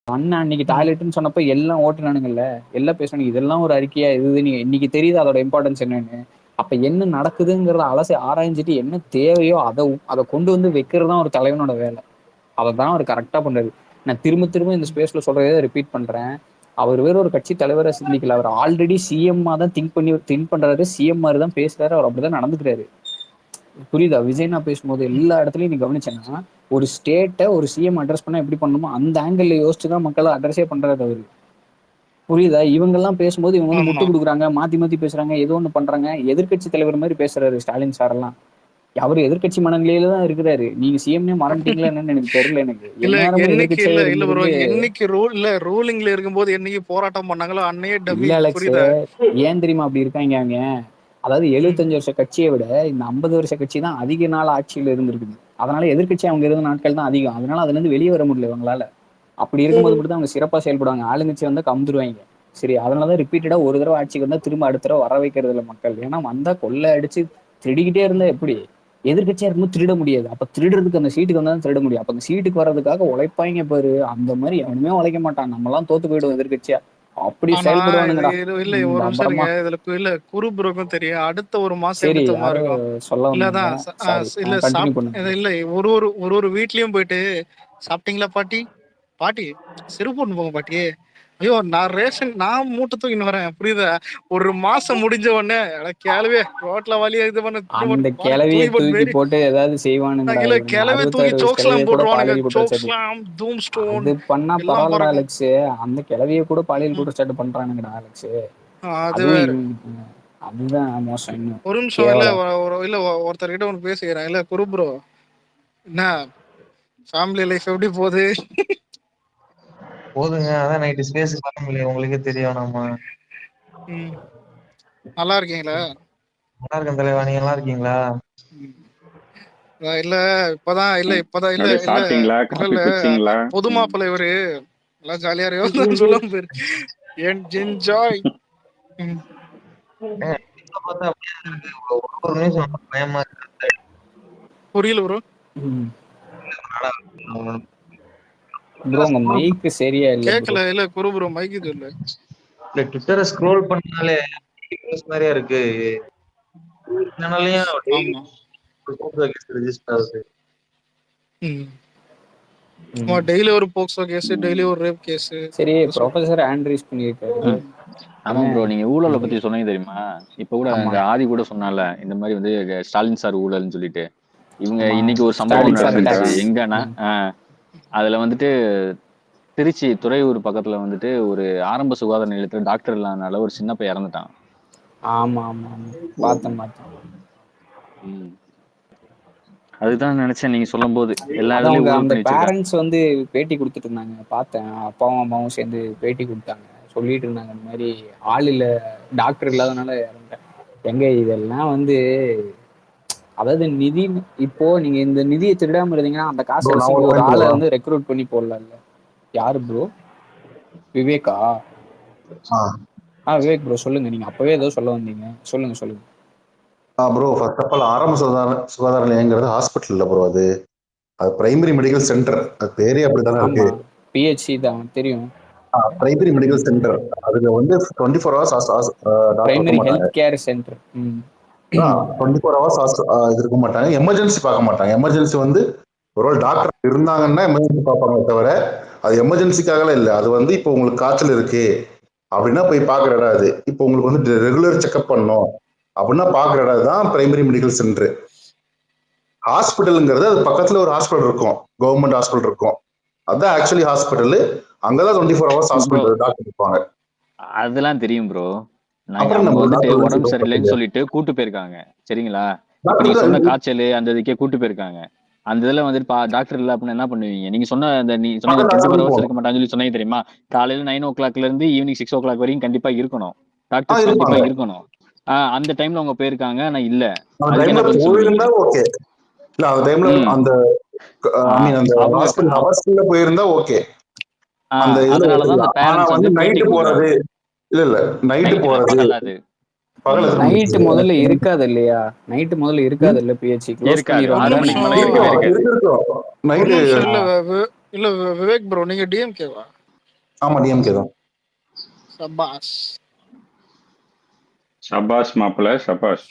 அண்ணன் அன்னைக்கு ம். டாய்லெட்னு சொன்னப்ப எல்லாம் ஓட்டுனானுங்கல்ல, எல்லாம் பேசுனானுங்க. இதெல்லாம் ஒரு அறிக்கையா? இது நீ இன்னைக்கு தெரியுது அதோட இம்பார்ட்டன்ஸ் என்னன்னு. அப்ப என்ன நடக்குதுங்கிறத அலசி ஆராய்ஞ்சிட்டு என்ன தேவையோ அத கொண்டு வந்து வைக்கிறது தான் ஒரு தலைவனோட வேலை. அததான் அவர் கரெக்டா பண்றாரு. நான் திரும்ப திரும்ப இந்த ஸ்பேஸ்ல சொல்றதே ரிப்பீட் பண்றேன். அவர் வேற ஒரு கட்சி தலைவரா சிந்திக்கல. அவர் ஆல்ரெடி சிஎம்மா தான் திங்க் பண்றாரு. சிஎம் மாதிரி தான் பேசுறாரு. அவர் அப்படிதான் நடந்துக்கிறாரு. புரியுதா? விஜய் நான் பேசும்போது எல்லா இடத்துலயும் நீ கவனிச்சேன்னா ஒரு ஸ்டேட்டை ஒரு சிஎம் அட்ரஸ் பண்ணா எப்படி பண்ணணுமோ அந்த ஆங்கிள் யோசிச்சுதான் மக்களை அட்ரஸே பண்றாரு அவரு. புரியுதா? இவங்க எல்லாம் பேசும்போது இவங்க வந்து முட்டு ஆமா. கொடுக்குறாங்க, மாத்தி மாத்தி பேசுறாங்க, ஏதோ ஒண்ணு பண்றாங்க. எதிர்க்கட்சி தலைவர் மாதிரி பேசுறாரு ஸ்டாலின் சார் எல்லாம். அவரு எதிர்க்கட்சி மனநிலையில தான் இருக்கிறாரு. நீங்க சிஎம்னே மறந்துட்டீங்களா என்னன்னு எனக்கு தெரியல. எனக்கு இல்ல எந்நேரமும் என்னைக்கு எதிர்க்கட்சியாவே இல்ல ப்ரோ, இருந்திருந்து. என்னைக்கு ரூலிங்ல இருக்கும்போது என்னைக்கு போராட்டம் பண்ணாங்களோ அன்னையே இல்ல டம்மி. அலெக்ஸ், புரியுதா? ஏன் தெரியுமா அப்படி இருக்காங்க அவங்க? அதாவது ம். 75 வருஷ கட்சியை விட இந்த 50 வருஷ கட்சி தான் அதிக நாள் ஆட்சியில இருந்திருக்குது. அதனால எதிர்க்கட்சி அவங்க இருந்த நாட்கள் தான் அதிகம். அதனால அதுல இருந்து வெளியே வர முடியல இவங்களால. அப்படி இருக்கும்போது மட்டும் தான் அவங்க சிறப்பா செயல்படுவாங்க. ஆளுங்கட்சி வந்தா கவுந்துருவாங்க. சரி, அதனாலதான் ரிப்பீட்டடா ஒரு தடவை ஆட்சிக்கு வந்தா திரும்ப அடுத்த தடவை வர வைக்கிறது இல்ல மக்கள். ஏன்னா வந்தா கொள்ளை அடிச்சு திருடிக்கிட்டே இருந்தா எப்படி? எதிர்க்கட்சியா இருக்கும்போது திருட முடியாது. அப்ப திருடுறதுக்கு அந்த சீட்டுக்கு வந்தா திருட முடியும். அப்ப அந்த சீட்டுக்கு வர்றதுக்காக உழைப்பாங்க பாரு. அந்த மாதிரி எவனுமே உழைக்க மாட்டான். நம்ம எல்லாம் தோத்து போயிடுவோம் எதிர்க்கட்சியா. அப்படி ஆனா செயல்படுவானுங்கடா. இல்ல ஒரு நிமிஷம் இருங்க. அப்புறமா இதுல இல்ல குரு ப்ரோக்கும் தெரியும். அடுத்த ஒரு மாசம் சரி, எப்படி தெரியுமா யாரோ இருக்கும்? சொல்ல வந்தாங்க. இல்லதான் சாரி, இல்ல கண்டினியூ பண்ணுங்க. இல்ல ஒரு ஒரு ஒரு ஒரு வீட்லயும் போயிட்டு சாப்பிட்டீங்களா பாட்டி? பாட்டி செருப்பு போட்டு போங்க பாட்டி. ஐயோ நான் மூட்டை தூக்கின்னு வரேன். புரியுதா? ஒரு மாசம் முடிஞ்ச உடனே கேளவே ரோட்ல வழியா இது பண்ண அந்த பாரு கிளவிய தூக்கி போட்டு தூக்கி மாரி. போட்டு ஏதாவது செய்வானுங்கடா இல்ல இவனுங்க. கிளவே தூக்கி 66 வயசு கிளவிய சோக்ஸ்லாம் கூட போட்டுருவானுங்க. பாலியல் குற்றச்சாட்டு. சோக்ஸ்லாம் தூம் ஸ்டோன் அது பண்ணா எல்லாம் பரவாயில்லடா பாருங்க. அலெக்ஸ். அந்த கிளவிய கூட பாலியல் குற்றச்சாட்டு பண்றானுங்கடா அலெக்ஸ். அது அதுவும் வேற. அதுதான் மோசம் இன்னும். ஒரு நிமிஷம் இல்ல கேவலம். இல்ல ஒருத்தர்கிட்ட ஒன்று பேசுகிறேன். இல்ல குரு ப்ரோ, என்ன ஃபேமிலி லைஃப் எப்படி போகுது? போதுங்க. அதான் நைட்டு ஸ்பேஸ் பண்ண முடியல. உங்களுக்கே தெரியும் நம்ம. ம். நல்லா இருக்கீங்களா? நல்லா இருக்கேன் தலைவா. நீங்க நல்லா இருக்கீங்களா? ம். இல்ல இப்பதான் இல்ல இப்பதான் இல்ல அப்படியே இல்ல சாப்பிட்டீங்களா? இல்ல காஃபி இல்ல குடிச்சிங்களா? பொது மாப்பிள்ளை இவரு நல்லா ஜாலியா இருக்கும் சொல்லாம போயிரு. என்ஜாய். ஏங்க, வீட்ல பார்த்தா அப்படியே இருக்கு. ஒரு நிமிஷம் ரொம்ப பயமா இருக்கு. புரியல ப்ரோ. ம். என்னடா அவனோட ப்ரோ உங்க scroll மைக்கு சரியா இல்ல ப்ரோ. கேட்கல. இல்ல குரு ப்ரோ மைக் இது இல்ல. ட்விட்டரை ஸ்க்ரோல் பண்ணாலே நியூஸ் மாதிரியா இருக்கு. சேனல்லையும் டெய்லி ஆமா. ரெஜிஸ்டர் ஆகுது. ம். ஆமா, ம். டெய்லி ஒரு போக்சோ கேஸ், டெய்லி ஒரு ரேப் கேஸ். சரி, அது சொல்றேன். ப்ரொஃபசர் ஆண்ட்ரீஸ் பண்ணியிருக்காரு. ஆமா என்ன? ப்ரோ, நீங்க ஊழலை பத்தி சொன்னீங்க தெரியுமா? இப்ப கூட ஆமா இந்த ஆதி கூட சொன்னால இந்த மாதிரி வந்து ஸ்டாலின் சார் ஊழல்னு சொல்லிட்டு. இவங்க ஆமா, இன்னைக்கு ஒரு சம்பவம் ஸ்டாலின் சார் நடந்துருச்சு டாக்ஸ். எங்கன்னா, அதுல வந்துட்டு திருச்சி துறையூர் பக்கத்துல வந்துட்டு ஒரு ஆரம்ப சுகாதார நிலையத்துல டாக்டர் இல்லாதனால ஒரு சின்ன பையன் இறந்துட்டான். ஆமா ஆமா ஆமா, பார்த்தேன். ம். அதுதான் நினைச்சேன் நீங்க சொல்லும் போது எல்லா அது அவங்க இதுலயும் ஊழல் அந்த பண்ணி வச்சிருக்காங்க. பேரண்ட்ஸ் வந்து பேட்டி கொடுத்துட்டு இருந்தாங்க, பார்த்தேன். அப்பாவும் அம்மாவும் சேர்ந்து பேட்டி கொடுத்தாங்க. சொல்லிட்டு இருந்தாங்க இந்த மாதிரி ஆள் இல்ல, டாக்டர் இல்லாதனால இறந்துட்டேன். எங்க இதெல்லாம் வந்து, அதாவது நிதி. இப்போ நீங்க இந்த நிதியை திருடாம இருந்தீங்கன்னா அந்த காசை ப்ரோ, வச்சு நான் ஒரு இங்க ஒரு பாயிண்ட் ஆளை சொல்லவா? வந்து ரெக்ரூட் பண்ணி போடலாம்ல. யாரு ப்ரோ? விவேகா? விவேக் ப்ரோ, சொல்லுங்க. நீங்க அப்பவே ஏதோ சொல்ல வந்தீங்க, சொல்லுங்க சொல்லுங்க. ப்ரோ, ஃபர்ஸ்ட் ஆஃப் ஆல் ஆரம்ப சுகாதார நிலையங்கிறது ஹாஸ்பிட்டல் இல்ல ப்ரோ. அது அது பிரைமரி மெடிக்கல் சென்டர். அது பேரே அப்படித்தானே ஆமா, இருக்கு. பிஹெச்சி தான் தெரியும். Primary medical centre. அதுல வந்து 24 ஹவர்ஸ் டாக்டர் இருக்க பிரைமரி மாட்டாங்க. Health care centre. 24 ஹவர்ஸ் இது இருக்க மாட்டாங்க. எமர்ஜென்சி பார்க்க மாட்டாங்க. எமர்ஜென்சி வந்து ஒரு டாக்டர் இருந்தாங்கன்னா எமர்ஜென்சி பார்ப்பாங்க தவிர அது எமர்ஜென்சிக்காகலாம் இல்லை. அது வந்து இப்போ உங்களுக்கு காய்ச்சல் இருக்கு அப்படின்னா போய் பார்க்குற இடம் அது. இப்போ உங்களுக்கு வந்து ரெகுலர் செக்அப் பண்ணணும் அப்படின்னா பார்க்குற இடம் தான் பிரைமரி மெடிக்கல் சென்டர். ஹாஸ்பிட்டலுங்கிறது அது பக்கத்துல ஒரு ஹாஸ்பிட்டல் இருக்கும், கவர்மெண்ட் ஹாஸ்பிட்டல் இருக்கும். அதான் ஆக்சுவலி ஹாஸ்பிட்டல். அங்கதான் 24 ஹவர்ஸ் ப்ரோ ஹாஸ்பிட்டல் டாக்டர் இருப்பாங்க. அதெல்லாம் தெரியும் ப்ரோ. நாங்க அப்புறம் அவங்க நம்ம வந்துட்டு உடம்பு சரியில்லைன்னு டாக்டர் சொல்லிட்டு கூட்டு போயிருக்காங்க. சரிங்களா? இப்ப நீங்க சொன்ன காய்ச்சல் அந்த இதுக்கே கூட்டு போயிருக்காங்க. அந்த இதுல வந்துட்டு டாக்டர் இல்ல அப்படின்னா என்ன பண்ணுவீங்க? நீங்க சொன்ன அந்த நீ சொன்னீங்க பக்கத்துல 24 ஹாஸ்பிட்டல் ஹவர்ஸ் போகணும். இருக்க மாட்டாங்கன்னு சொல்லி சொன்னீங்க தெரியுமா? காலையில 9 o'clockல இருந்து ஈவினிங் 6 o'clock வரைக்கும் கண்டிப்பா இருக்கணும். டாக்டர்ஸ் கண்டிப்பா இருப்பாங்க. இருக்கணும். அந்த டைம்ல அவங்க போயிருக்காங்க. ஆனா இல்ல. அந்த அதுக்கு டைம்ல என்ன பதில் சொல்லுவீங்க? போயிருந்தா ஓகே. இல்ல அந்த டைம்ல ம். அந்த ஐ மீன் அந்த அவங்க ஹாஸ்பிட்டல் ஹவர்ஸ்க்குள்ள போயிருந்தா ஓகே. அந்த இதுல அதனாலதான் அந்த ஒத்துக்கலாம். ஆனா பேரண்ட்ஸ் வந்து வந்து பேட்டி நைட்டு போறது, கொடுக்குறாங்க. இல்ல நைட்டு நைட் இல்ல, போறது, பகல் அது. பகல் ம். எத்தனை நைட்டு மணிக்கு? முதல்ல இருக்காது இல்லையா? நைட்டு முதல்ல இருக்காது இல்ல, பிஹெச்சி க்ளோஸ் இருக்காது. ஒரு பண்ணிடுவாங்க 6 தானே? மணிக்கு மேல நிமிஷம் இருக்கவே இருக்காது. இருக்கும் ஒரு நைட்டு. நிமிஷம் இல்ல இல்ல விவேக் ப்ரோ, நீங்க டிஎம்கேவா? ஆமா டிஎம்கே தான். சபாஷ். சபாஷ் மாப்பிள்ள சபாஷ்.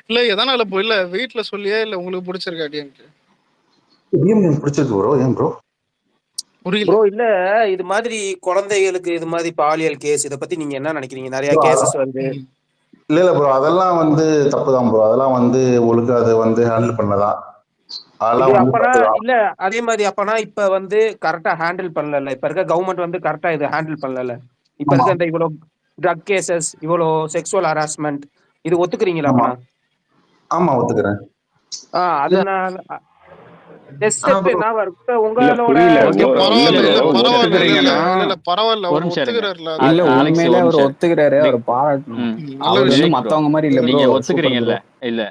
இல்ல எதனால போ இல்ல வீட்டுல சொல்லியா இல்ல உங்களுக்கு பிடிச்சிருக்கா டிஎம்கே? டிஎம்கே பிடிச்சிருக்கு ப்ரோ. ஏன் ப்ரோ? புரியல ப்ரோ இல்ல இது மாதிரி குழந்தைகளுக்கு இது மாதிரி பாலியல் கேஸ் இத பத்தி நீங்க என்ன நினைக்கிறீங்க? நிறைய கேசஸ் வந்து இல்ல ப்ரோ, அதெல்லாம் வந்து தப்பு தான் ப்ரோ. அதெல்லாம் வந்து ஒழுங்கா அதை வந்து ஹேண்டில் பண்ணதான். அதெல்லாம் வந்து அப்பனா தப்பு தான். இல்ல அதே மாதிரி அப்பனா இப்ப வந்து கரெக்டா ஹேண்டில் பண்ணல. இப்ப இருக்க கவர்மெண்ட் வந்து கரெக்டா இதை ஹேண்டில் பண்ணல. இப்ப ஆமா இருக்க இந்த இவ்வளவு ட்ரக் கேசஸ், இவ்வளவு செக்ஷுவல் ஹராஸ்மெண்ட் இது ஒத்துக்கிறீங்களா? ஆமா அப்பனா ஆமா ஒத்துக்கிறேன். அதனால ஸ்டெப் bro. என்ன வரும்? இப்ப இல்ல உங்களோட புரியல ஓகே bro. பரவாயில்ல இல்ல இல்ல bro, பரவாயில்ல இல்ல இல்ல ஒத்துக்கிறீங்கன்னா இல்ல இல்ல பரவாயில்ல ஒரு அவர் நிமிஷம் இருங்க. ஒத்துக்கிறாருல அது இல்ல ஆலெக்ஸ் உண்மையிலே ஒரு அவர் நிமிஷம். ஒத்துக்கிறாரு, அவர் விக் பாராட்டணும். ம் நல்ல அவர் வந்து விஷயம். விவேக் ப்ரோ, மத்தவங்க மாதிரி இல்ல ப்ரோ, நீங்க சூப்பர் ப்ரோ. ஒத்துக்கிறீங்கல்ல? இல்ல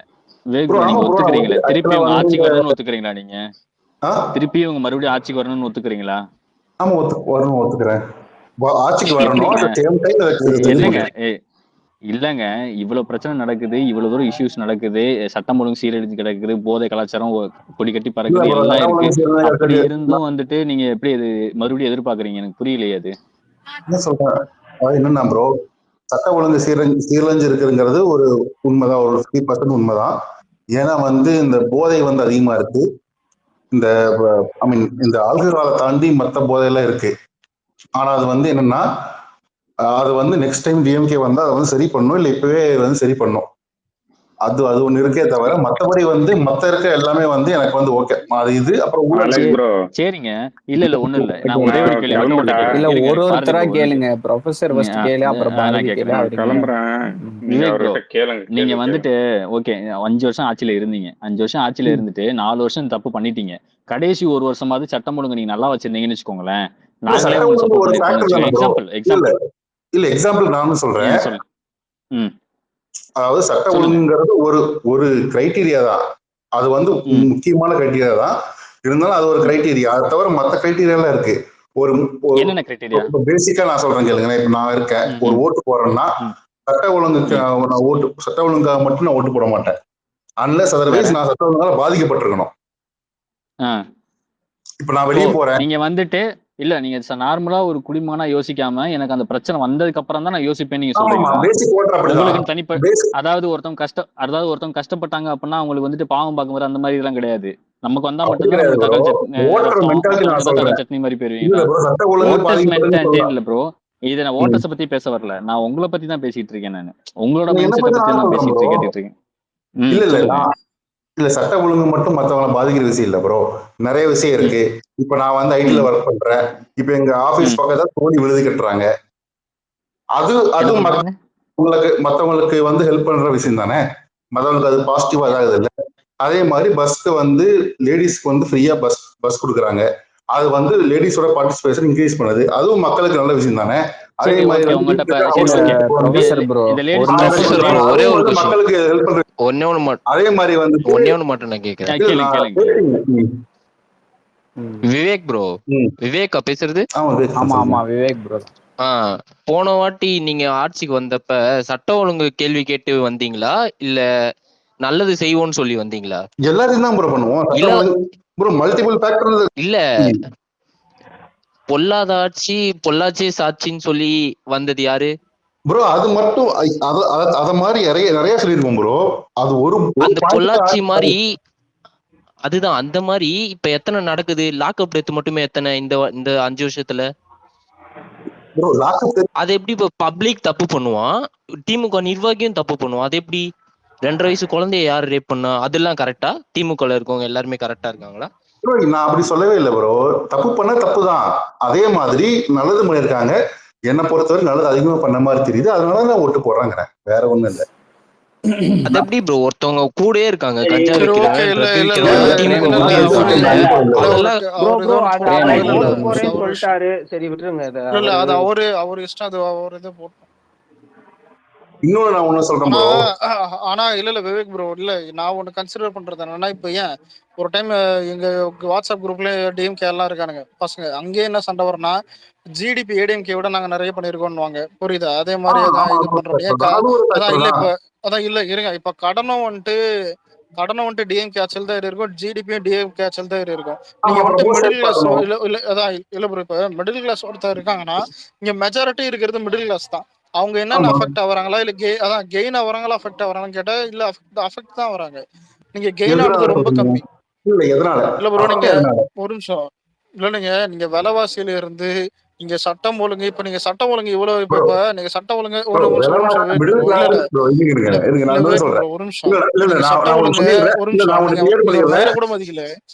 விவேக் ப்ரோ ப்ரோ, ஆமா நீங்க ப்ரோ, நான் ஒத்துக்கிறீங்கல்ல? திருப்பி ஆக்சுவலா இவங்க வந்து ஆட்சிக்கு வரணும்னு ஒத்துக்கிறீங்களா? நீங்க ஆ திருப்பி இவங்க மறுபடியும் ஆட்சிக்கு வரணும்னு ஒத்துக்கிறீங்களா? ஆமா வரணும், ஒத்துக்கிறேன். ஆட்சிக்கு வரணும். எப்படிங்க? அட் சேம் டைம் தெரிஞ்சுக்க என்னங்க? முடியும். இல்லங்க, இவ்வளவு பிரச்சனை நடக்குது, இவ்வளவு தூரம் இஷ்யூஸ் நடக்குது, சட்டம் ஒழுங்கு சீரழிஞ்சு கிடக்குது, போதை கலாச்சாரம் கொடி கட்டி இல்ல பறக்குது, ப்ரோ, எல்லாம் சட்டம் இருக்கு. ஒழுங்கு சீரழிஞ்சு அப்படி கிடக்குது. இருந்தும் வந்துட்டு நீங்க எப்படி அது மறுபடியும் எதிர்பார்க்கறீங்க? எனக்கு புரியலையே அது. என்ன சொல்றேன், அது என்னன்னா ப்ரோ, சட்ட ஒழுங்கு சீரழிஞ்சு இருக்குங்கிறது ஒரு உண்மைதான், ஒரு 50% உண்மைதான். ஏன்னா வந்து இந்த போதை வந்து அதிகமா இருக்கு. இந்த ஐ மீன் இந்த ஆல்கஹாலை தாண்டி மற்ற போதையெல்லாம் இருக்கு. ஆனா அது வந்து என்னன்னா, அது வந்து நெக்ஸ்ட் டைம் டிஎம்கே வந்தா அதை வந்து சரி பண்ணும், இல்ல இப்பவே வந்து சரி பண்ணும். அது அது ஒண்ணு இருக்கே தவிர, மத்தபடி வந்து மத்த இருக்க எல்லாமே வந்து எனக்கு வந்து ஓகே. அது இது அப்புறம் ஊழல் ஆலெக்ஸ் ப்ரோ, சரிங்க. இல்ல ஒண்ணும் இல்ல. நான் ஒரே ஒரு நான் கேள்வி மட்டும் உங்கள்ட்ட கிளம்பட்டா? கேட்கறேன். இல்ல இருங்க ஒரு இருங்க, பாரதி ஒருத்தரா ப்ரோ ஒரு நிமிஷம். கேளுங்க. ப்ரொஃபசர் ஃபர்ஸ்ட் கேளு, அப்புறம் நான் பாரதி கேளு, கேட்கறேன். நான் அவருங்க. கிளம்புறேன். நீங்க விவேக் ப்ரோ, அவர்கிட்ட கேளுங்க, நீங்க கேள்வி வந்துட்டு கேளுங்க. ஓகே 5 வருஷம் ஆட்சியில இருந்தீங்க. 5 வருஷம் ஆட்சியில இருந்துட்டு 4 வருஷம் தப்பு பண்ணிட்டீங்க. கடைசி ஒரு வருஷமாவது சட்டம் ஒழுங்கு நீங்க நல்லா வச்சிருந்தீங்கன்னு வச்சுக்கோங்களேன், இல்ல நாங்களே சட்ட உங்களுக்கு ஒழுங்கு சப்போர்ட் ஒரு பண்ணிருப்போம்னு ஃபேக்டர் தானே வச்சுக்கோங்க. ப்ரோ. எக்ஸாம்பிள் இல்ல இல்ல எக்ஸாம்பிள் இல்ல எக்ஸாம்பிள் நானும் சொல்றேன். சொல்லு. ம் அதாவது சட்ட சொல்லுங்க. ஒழுங்குங்கிறது ஒரு ஒரு கிரைட்டீரியா தான். அது வந்து ம் முக்கியமான கிரைட்டீரியா தான். இருந்தாலும் அது ஒரு ம் கிரைட்டீரியா. அது தவிர மற்ற கிரைட்டீரியா எல்லாம் இருக்கு. ஒரு என்னென்ன கிரைட்டீரியா? பேசிக்கா நான் சொல்றேன் கேளுங்க. இப்ப நான் இருக்கேன், ம் ஒரு ம் ஓட்டு போடுறேன்னா ம் சட்ட ஒழுங்குக்கு ம் நான் சட்ட ஒழுங்காக மட்டும் நான் ஓட்டு போட மாட்டேன். அன்லெஸ் வேற அதர்வைஸ் நான் சட்ட ஒழுங்கால பாதிக்கப்பட்டிருக்கணும். ஆ இப்ப நான் ஓ வெளியே போறேன். நீங்க வந்துட்டு இல்ல நீங்க நார்மலா ஒரு குடிமகனா யோசிக்காம எனக்கு அந்த பிரச்சனை வந்ததுக்கு அப்புறம் தான் நான் யோசிப்பேன்னு நீங்க ஆமாமா, சொல்றீங்களா? பேசிக் ஓட்டர் அப்படிதான். உங்களுக்குன்னு பேசிக் அதாவது ஒருத்தவங்க கஷ்டப்பட்டாங்க அப்படின்னா அவங்களுக்கு வந்துட்டு பாவம் பார்க்கும்போது அந்த மாதிரி எல்லாம் கிடையாது. நமக்கு வந்தா அப்படி மட்டும்தான் கிடையாது நமக்கு ப்ரோ. தக்காளி சட்னி ஓட்டர் ரத்தம், மென்டாலிட்டி மத்தவங்க நான் தான் தக்காளி சொல்றேன். சட்னி மாதிரி இல்ல போயிருவீங்களா? ப்ரோ, சட்ட ஒழுங்கு ஓட்டர்ஸ் பாதிக்கப்படுதுன்னு மென்டாலிட்டி சொல்லலாம். இல்ல ப்ரோ. இதை நான் ம். ஓட்டர்ஸை பத்தி பேச வரல, நான் உங்களை பத்தி தான் பேசிட்டு இருக்கேன். நான் உங்களோட என்ன மைண்ட் செட்டை பத்தி பத்தி நானும் தான் சொல்றேன் ப்ரோ. கேட்டுட்டு இருக்கேன். இல்ல இல்ல சொல்லுங்க. இல்ல சட்ட ஒழுங்கு மட்டும் மத்தவங்களை பாதிக்கிற விஷயம் இல்ல ப்ரோ. நிறைய விஷயம் ம் இருக்கு. இப்ப நான் வந்து ஐடில ம் ஒர்க் பண்றேன். இப்ப எங்க ஆபீஸ் ம் பக்கத்துல தோண்டி விழுது கட்டுறாங்க. அது என்ன அது பண்றாங்க? மத்தவங்களுக்கு வந்து ஹெல்ப் பண்ற விஷயம் தானே. மத்தவங்களுக்கு அது பாசிட்டிவா இதாகுது இல்ல. அதே மாதிரி பஸ்க்கு வந்து லேடிஸ்க்கு வந்து ஃப்ரீயா பஸ் பஸ் கொடுக்குறாங்க. அது வந்து லேடிஸோட பார்ட்டிசிபேஷன் இன்க்ரீஸ் பண்ணுது. அதுவும் மக்களுக்கு நல்ல விஷயம் தானே. அதே சரி மாதிரி ஓகே, வந்து உங்கள்கிட்ட வீட்டுக்கு சரி இல்ல ஹவுஸ் ஓகே. வந்து ப்ரொஃபசர் ப்ரோ, இந்த ஒரு லேடிஸ் நிமிஷம் ப்ரொஃபசர் ப்ரோ. ப்ரோ ஒரே அதுவும் ஒரு வந்து கொஸ்டின், மக்களுக்கு ஹெல்ப் பண்ற. ஒன்னே ஒன்று அதே மாதிரி வந்துட்டு ஒன்னே ஒன்று மட்டும் நான் கேட்குறேன். இல்ல கேளுங்க நான் கேளுங்க. பேசுங்க. ம். விவேக் ப்ரோ, ம். விவேக்கா பேசுறது? ஆமா ஆமா சொல்லுங்க. ஆமா விவேக் ப்ரோ. ஆ போன வாட்டி நீங்க ஆட்சிக்கு வந்தப்ப சட்டம் ஒழுங்கு கேள்வி கேட்டு வந்தீங்களா, இல்ல நல்லது செய்வோம்னு சொல்லி வந்தீங்களா? எல்லாரையும் தான் ப்ரோ பண்ணுவோம். இல்ல சட்டம் ஒழுங்கு ப்ரோ மல்டிபிள் ஃபேக்டர். இல்ல பொல்லாத ஆட்சி பொள்ளாச்சி சாட்சின்னு சொல்லி வந்தது யாரு? ப்ரோ அது மட்டும் அத மாதிரி நிறைய நிறைய சொல்லிருப்போம் ப்ரோ. அது ஒரு ஒரு அந்த பொள்ளாச்சி பாயிண்ட். மாதிரி அதுதான் அந்த மாதிரி இப்ப எத்தனை நடக்குது? லாக்அப் டெத் மட்டுமே எத்தனை இந்த இந்த 5 வருஷத்துல? ப்ரோ லாக்அப் அது எப்படி இப்ப பப்ளிக் தப்பு பண்ணுவான், திமுக நிர்வாகியும் தப்பு பண்ணுவான், அது எப்படி? 2.5 வயசு குழந்தைய யார் ரேப் பண்ணா? அதெல்லாம் கரெக்டா? திமுக இருக்கவங்க எல்லாருமே கரெக்டா இருக்காங்களா? ப்ரோ நான் அப்படி சொல்லவே இல்லை ப்ரோ. தப்பு பண்ண தப்பு தான். அதே மாதிரி நல்லது பண்ணியிருக்காங்க. என்னை பொறுத்தவரை நல்லது அதிகமா பண்ண மாதிரி தெரியுது. அதனால நான் ஓட்டு போடுறேங்கிறேன். வேற ஒண்ணும் இல்லை. அது எப்படி ப்ரோ? ஒருத்தவங்க கூடயே இருக்காங்க, கஞ்சா சரி விக்கிறவன், ஓகே இல்ல ட்ரக் இல்ல இல்ல விக்கிறவன், பிரேம் திமுக இல்ல இல்ல கூடயே ஒரு அவரு இருப்பாங்க. செகண்ட். இல்ல அதெல்லாம் ப்ரோ அவர் ப்ரோ ஏதோ ஒன்று அது பிரேம் அவர் இல்ல இல்ல ஓட்டு ஒரு நிமிஷம். போறேன்னு அவர் இஷ்டம். சொல்லிட்டாரு. சரி விட்டுருங்க இதை. இல்ல இல்ல அவரு அது அவர் இஷ்டம், அது அவர் இதை போட்டோம். இன்னொன்னு நான் ஒண்ணு சொல்றேன் ஆனா ப்ரோ. ஆனா இல்ல விவேக் ப்ரோ, இல்ல நான் ஒண்ணு கன்சிடர் பண்றது என்னன்னா, இப்ப ஏன் ஒரு டைம் எங்க வாட்ஸ்அப் குரூப்ல டிஎம்கே எல்லாம் இருக்கானுங்க பசங்க, அங்கேயே என்ன சண்டை வரும்னா, ஜிடிபி ஏடிஎம்கே விட நாங்க நிறைய பண்ணிருக்கோம்னுவாங்க. புரியுதா? அதே மாதிரி தான் ஆமா இது பண்றோம். ஏன் அது ஒரு அதான் ஃபேக்டர் இல்ல தான். இப்ப அதான் இல்ல இருங்க, இப்ப கடனும் வந்துட்டு கடனை வந்துட்டு டிஎம்கே ஆட்சியில் தான் இருக்கும், ஜிடிபியும் டிஎம்கே ஆட்சியில் தான் இருக்கும். ஆமா நீங்க வந்துட்டு ப்ரொபோசல் மிடில் கிளாஸ் பார்க்கணும். இல்ல ப்ரோ, இப்ப மிடில் கிளாஸ் ஒருத்தர் இருக்காங்கன்னா இங்க மெஜாரிட்டி இருக்கிறது மிடில் கிளாஸ் தான். அவங்க என்னென்ன ஆமா அஃபெக்ட் ஆகுறாங்களா இல்ல கெயின் ஆகுறாங்களா அஃபெக்ட் ஆகுறாங்கன்னு கேட்டா இல்ல அஃபெக்ட் தான் வராங்க. நீங்க கெயின் எதனால ஆகுறது ரொம்ப சொல்றீங்க? கம்மி. இல்ல எதனால இல்ல ப்ரோ, நீங்க எதனால ஒரு நிமிஷம். இல்ல நீங்க விலைவாசியில இருந்து இங்க சட்டம் ஒழுங்கு, இப்ப நீங்க சட்டம் ஒழுங்கு இவ்வளவு ப்ரோ இப்ப நீங்க சட்டம் ஒழுங்கு ப்ரோ ஒரு நிமிஷம் wait மிடில் bro. இல்ல கிளாஸ் இல்ல ப்ரோ இருங்க இல்ல இருங்க நான் இல்ல என்ன wait சொல்றேன். bro, ஒரு நிமிஷம். இல்ல இல்ல நீங்க நான் சட்டம் நான் ஒண்ணு ஒழுங்கு சொல்லிடுறேன். ஒரு இல்ல நான் நிமிஷம். ஒண்ணு நீங்க கிளியர் நீங்க ஒரு பண்ணிடுறேன். வேலை கூட மதிக்கல.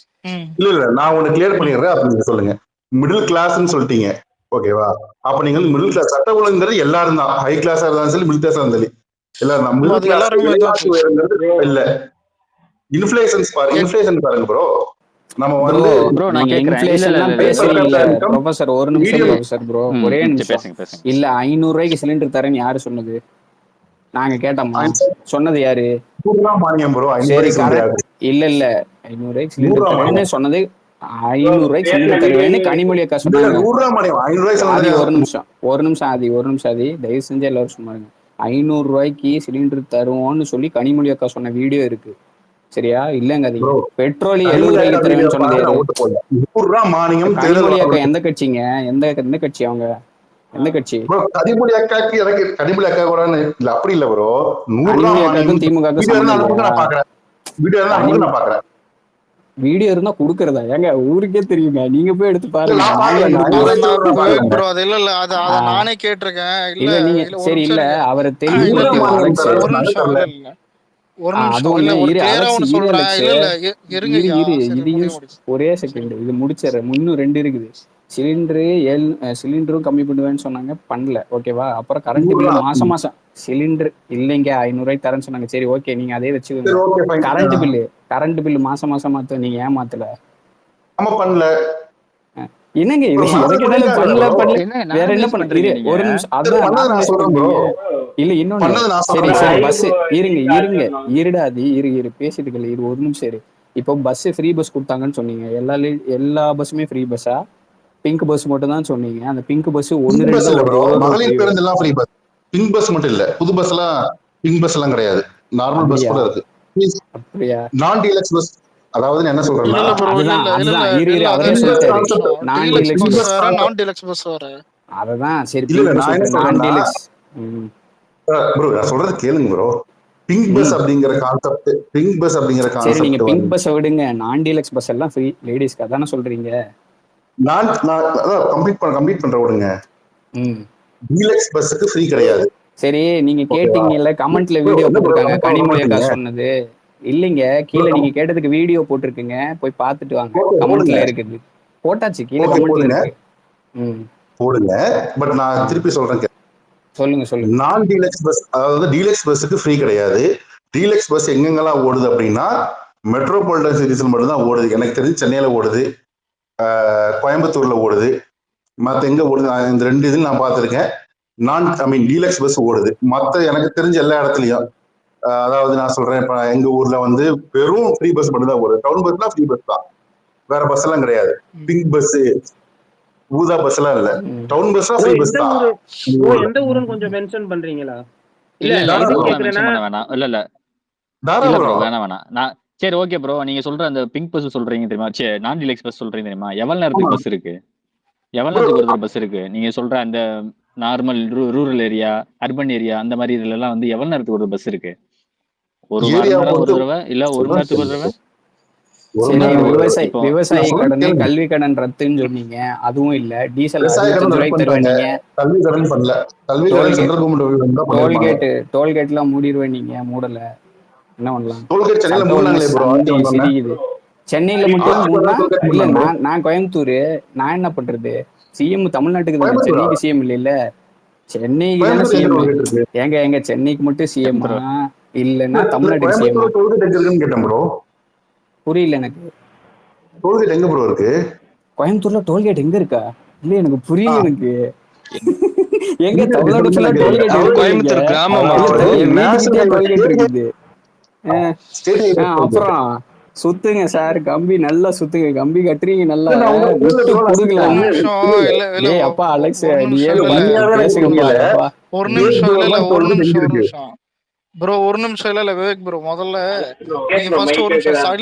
ம் இல்ல நான் ஒண்ணு கிளியர் ம் பண்ணிடுறேன். அப்ப நீங்க சொல்லுங்க மிடில் கிளாஸ்ன்னு சொல்லிட்டீங்க, ஓகேவா? அப்ப நீங்க வந்து ம் மிடில் கிளாஸ் சட்ட ஒழுங்குங்கிறது எல்லாரும் தான், ஹை கிளாஸா இருந்தாலும் சரி மிடில் கிளாஸா இருந்தாலும் சரி எல்லாரும் தான். மிடில் அது கிளாஸ் எல்லாருக்குமே தான் விலைவாசி உயர்ங்கிறது இல்ல. இன்ஃபிளேஷன்ஸ் பாருங்க, இன்ஃபிளேஷன் பாருங்க ப்ரோ. நம்ம ப்ரோ வந்து ப்ரோ நான் நீங்க கேக்குறேன். இல்ல இல்ல இன்ஃபிளேஷன்லாம் இல்ல இல்ல இல்ல பேசுறீங்கல்ல இன்கம் ப்ரொஃபசர், ஒரு நிமிஷம் மீடியம் ப்ரொஃபசர் ப்ரோ, ஒரே சரி, நிமிஷம். பேசுங்க பேசுங்க. இல்ல 500 ரூபாய்க்கு சிலிண்டர் தரேன்னு யாரு சொன்னது? நாங்க கேட்டோமா? சொன்னது யாரு? 100 ரூபா மானியம் ப்ரோ. 500 சரி ரூபாய்க்கு சொல்றியா? கரெக்ட். இல்ல 500 ரூபாய்க்கு 100 சிலிண்டர் ரூபா தரேன்னு மானியம். சொன்னது 500 ரூபாய்க்கு சிலிண்டர் தருவேன்னு கனிமொழி அக்கா இல்ல சொன்னாங்க. 100 ரூபா மானியம். 500 ரூபாய்க்கு ஆதி சொன்னது ஒரு நிமிஷம் ஒரு நிமிஷம் ஆதி, தயவு செஞ்சு எல்லாரும் சும்மா இருங்க. 500 ரூபாய்க்கு சிலிண்டர் தருவோம்னு சொல்லி கனிமொழி அக்கா சொன்ன வீடியோ இருக்கு, சரியா? இல்லங்காதீங்க. ப்ரோ. பெட்ரோல் 70 கனிமொழி அக்கா ரூபாய்க்கு வீடியோ தருவேன்னு சொன்னது பார்த்து யாரு? நான் ஓட்டு போடல. 100 ரூபா மானியம் தேர்தல் கனிமொழி அக்கா வாக்குறுதி. எந்த கட்சிங்க? எந்த கட்சி அவங்க? எந்த கட்சி? ப்ரோ கனிமொழி அக்காக்கு எனக்கு கனிமொழி அக்கா கூட இல்ல, அப்படி இல்ல ப்ரோ. 100 ரூபா கனிமொழி மானியம் அக்காக்கும் திமுகவுக்கும் வீடியோ இருந்தா சம்மந்தம் அனுப்புங்க, இல்லையா? நான் பாக்குறேன். வீடியோ இருந்தா அனுப்புங்க, நான் பாக்குறேன். வீடியோ இருந்தா குடுக்கறதா? ஏங்க ஊருக்கே தெரியுங்க, நீங்க போய் எடுத்து இல்ல பாருங்க. நான் நாங்க பாக்குறேன். எடுத்து 500 அத ரூபாய்க்கு நான் நான் wait பாக்குறேன். bro, அது இல்ல அத ஆஹ் நானே கேட்டிருக்கேன். இல்ல இல்ல நீங்க இல்ல ஒரு சரி, நிமிஷம் இல்ல இருங்க. அவரை இல்ல தெளிவுபடுத்தி இல்ல ரூபா விடுங்க மானியம் அலெக்ஸ். ஒரு தரேன் நிமிஷம். தரல. இல்ல ஒரு அது நிமிஷம். ஒண்ணு இல்ல ஒரு இரு கிளியரா அலெக்ஸ், ஒண்ணு இரு சொல்றேன். அலெக்ஸ், இல்ல இருங்க இரு ஐயா. இரு சரி இதையும் முடிய முடியும். ஒரே செகண்ட் இது முடிச்சிடறேன். இன்னும் 2 இருக்குது. சிலிண்டரு சிலிண்டரும் கம்மி பண்ணுவேன்னு சொன்னாங்க, பண்ணல, ஓகேவா? அப்புறம் கரண்ட் 100 பில்லு ரூபா. மாசம் மாசம் சிலிண்டர் இல்லைங்க 500 ரூபாய்க்கு தரேன்னு சொன்னாங்க, சரி ஓகே நீங்க அதே வச்சுக்கோங்க. சரி ஓகே ஃபைன். கரண்ட் பில்லு மாசம் மாசம் மாத்த நீங்க ஏன் மாத்தல? நம்ம பண்ணல என்னங்க இது? ப்ரோ. எதை பண்ணது கேட்டாலும் பண்ணிட்டாங்க பண்ணல ப்ரோ. பண்ணல. என்ன வேற என்ன நார்மலைஸ் பண்ண? பண்றீங்க நீங்க? ஒரு நிமிஷம். சரி அதான் பண்ணது நான் நார்மலைஸ் சொல்றேன் ப்ரோ. பண்றீங்க. இல்ல இன்னொன்னு. பண்ணது நான் சரி சொல்றேன். சரி பஸ் இருங்க இருடாது, இரு பேசிட்டு இருக்கல, இரு ஒரு நிமிஷம் இரு. இப்போ பஸ் ஃப்ரீ பஸ் கொடுத்தாங்கன்னு சொன்னீங்க. எல்லா பஸ்ஸுமே ஃப்ரீ பஸ்ஸா? பிங்க் பஸ் மட்டும் தான் சொன்னீங்க. அந்த பிங்க் பஸ் ஒன்னு பிங்க் ரெண்டு பஸ் தான் இல்ல வருது, ப்ரோ, ஒரு ஒரு மகளிர் ஃப்ரீ. பேருந்து எல்லாம் ஃப்ரீ பஸ். பிங்க் பஸ் மட்டும் இல்ல, புது பஸ் எல்லாம் பிங்க் பஸ் எல்லாம் கிடையாது. நார்மல் பஸ் அப்படியா? கூட இருக்கு. அப்படியா? நான் டீலக்ஸ் பஸ். அதாவது நான் என்ன இல்ல சொல்றேன்னா, இல்ல ப்ரோ. இல்ல அதுதான் இல்ல இல்ல அதுதான் இல்ல இரு இல்ல அவரே அது பிங்க் இல்ல. பஸ் ஒரு சொல்லிட்டாரு. கான்செப்ட். நிமிஷம். நான் டீலக்ஸ் டீலக்ஸ் பஸ் பஸ். வேற, நான் டீலக்ஸ் பஸ் வேற. அததான் சரி, இல்ல பிங்க் இல்ல பஸ் நான் என்ன ஓகே, நான் சொல்றேன்னா டீலக்ஸ். ப்ரோ நான் சொல்றது கேளுங்க ப்ரோ. பிங்க் பஸ் அப்படிங்கிற கான்செப்ட், பிங்க் பஸ் அப்படிங்கிற சரி நீங்க கான்செப்ட் பிங்க் வந்து பஸ்ஸை விடுங்க, நான் டீலக்ஸ் பஸ் எல்லாம் ஃப்ரீ லேடிஸ்க்கு, அதானே சொல்றீங்க? நான் அதான் கம்ப்ளீட் பண்ற விடுங்க. ம் டீலக்ஸ் பஸ்ஸுக்கு ஃப்ரீ கிடையாது, சரி. நீங்க ஓகேவா? கேட்டீங்கல்ல, கமெண்ட்ல ப்ரோ வீடியோ என்ன ப்ரோ போட்டிருக்காங்க, கமெண்ட் பண்ண கனிமொழி அக்கா மாட்டீங்க சொன்னது. இல்லைங்க, ப்ரோ? கீழே நீங்க கேட்டதுக்கு வீடியோ போட்டிருக்குங்க, போய் பார்த்துட்டு வாங்க. ஓகே போடுங்க, கமெண்ட்ல இருக்குது, போட்டாச்சு, கீழே ஓகே கமெண்ட்ல போடுங்க இருக்கு. ம் போடுங்க. பட் நான் திருப்பி சொல்றேன் கேளுங்க. சொல்லுங்க. நான் டீலக்ஸ் பஸ், அதாவது டீலக்ஸ் பஸ்ஸுக்கு ஃப்ரீ கிடையாது. டீலக்ஸ் பஸ் எங்கெங்கெல்லாம் ஓடுது அப்படின்னா மெட்ரோபாலிட்டன் சிட்டிஸ்ல மட்டும் தான் ஓடுது. எனக்கு தெரிஞ்சு சென்னையில ஓடுது, கோயம்புத்தூர்ல ஓடுது, மற்ற எங்க ஓடுது இந்த 2 இது நான் பார்த்துருக்கேன். டீலக்ஸ் பஸ் ஓடுது. மற்ற எனக்கு தெரிஞ்ச எல்லா இடத்துலயும், அதாவது நான் சொல்றேன், இப்ப எங்க ஊர்ல வந்து வெறும் ஃப்ரீ பஸ் மட்டும் தான் ஓடுது. டவுன் பஸ்னா ஃப்ரீ பஸ் தான், வேற பஸ் எல்லாம் கிடையாது. பிங்க் பஸ், ஊதா பஸ் எல்லாம் இல்ல, ம் டவுன் பஸ்னா ப்ரோ ஃப்ரீ பஸ் எந்த தான் ஊரு? எங்க ப்ரோ ஊர்ல. எந்த ஊருன்னு கொஞ்சம் மென்ஷன் பண்றீங்களா? இல்ல இல்ல இல்ல நான் இப்ப எதுக்கு கூட கேக்குறேன்னா, மென்ஷன் பண்ண வேணாம். இல்ல இல்ல இல்ல ப்ரோ, தாராபுரம். வேணாம். நான் சரி ஓகே ப்ரோ, நீங்க சொல்ற அந்த பிங்க் பஸ் சொல்றீங்க தெரியுமா? சரி நான் டீலக்ஸ் பஸ் சொல்றீங்க தெரியுமா? எவ்வளவு ஆமா நேரத்துக்கு பஸ் இருக்கு? எவ்வளவு ப்ரோ. நேரத்துக்கு ஒரு தடவை பஸ் இருக்கு? நீங்க சொல்ற அந்த normal rural area, urban area அந்த மாதிரி இதுல எல்லாம் வந்து எவ்வளவு நேரத்துக்கு ஒரு பஸ் இருக்கு? ஒரு அரை ஏரியா மணி நேரம் ஒரு பொறுத்து தடவை, இல்ல ஒரு மணி சொல்றேன் நேரத்துக்கு ஒரு தடவை? ஒரு சரி, மணி நேரம் ஒரு தடவை. இப்போ விவசாயி நான் சொல்றது கடன், கேளுங்க. கல்வி கடன் ரத்துன்னு சொன்னீங்க, அதுவும் இல்ல. டீசல் விவசாய கடன் 65 ரத்து ரூபாய்க்கு பண்ணிட்டாங்க, தருவேன் நீங்க. கல்வி கடன் பண்ணல. கல்வி கடன் டோல்கேட் சென்ட்ரல் கவர்மெண்ட் தான் பண்ணிருப்பாங்க. டோல்கேட்லாம் மூடிடுவேன் நீங்க, மூடல, என்ன பண்ணலாம்? டோல்கேட் சென்னையில சட்டம் ஒழுங்கு மூணாங்களே ப்ரோ, ஆட்சி சண்டி வந்தோடனே. சிரிக்குது. சென்னையில மட்டும் ஆட்சிக்கு மூணா? வந்தா டோல்கேட் இல்ல மூணாங்க ப்ரோ. நான் கோயம்புத்தூர், நான் என்ன பண்றது? சிஎம் தமிழ்நாட்டுக்கு தானே, கோயம்புத்தூரா? சென்னைக்கு சிஎம் இல்ல. சென்னைக்கு தானே கோயம்புத்தூர் எங்க சிஎம். டோல்கேட் இருக்கு? எங்க சென்னைக்கு மட்டும் சிஎம்மா, ப்ரோ இல்லைன்னா இல்ல இல்ல தமிழ்நாட்டுக்கு சிஎம்மா? கோயம்புத்தூர்ல டோல்கேட் எங்க இருக்குன்னு கேட்டேன் ப்ரோ. புரியல எனக்கு. டோல்கேட் எங்க ப்ரோ இருக்கு? கோயம்புத்தூர்ல டோல்கேட் எங்க இருக்கா? இல்ல எனக்கு ஆ, புரியல எனக்கு. எங்க எங்க இருக்கு தமிழ்நாடு சொல்லுங்க ஃபுல்லா நான் கேக்குறேன். டோல்கேட் அதாவது இருக்குல்லீங்க. கோயம்புத்தூர் கிராமமா இல்ல ப்ரோ? என் நேஷனல் வீட்டுக்கிட்டே ஹைவே, டோல்கேட் இருக்குது. அஹ் ஸ்டேட் ஹைவே டோல்கேட். அப்புறம் சுத்துங்க சார், கம்பி நல்லா சுத்துங்க, கம்பி கட்டுறீங்க நல்லா, இல்ல நான் உங்க இல்ல விட்டு ப்ரோ, நான் ஒரு புடுங்கலாம். நிமிஷம். இல்ல இல்ல இல்ல இல்ல டேய் அப்பா அலெக்ஸ், ஒரு நீ நிமிஷம். ஏன் இல்ல இல்ல உண்மையாவே எனக்கு பேசுங்கப்பா தெரியல. எப்பா. ஒரு ஸ்டேட் நிமிஷம். இல்ல இல்ல கவர்மெண்ட் ஒரு டோல்கேட் எங்க நிமிஷம். இருக்கு? ப்ரோ ஒரு நிமிஷம் இல்ல விவேக் ப்ரோ, முதல்ல நீங்க ஃபர்ஸ்ட் ஒரு நிமிஷம்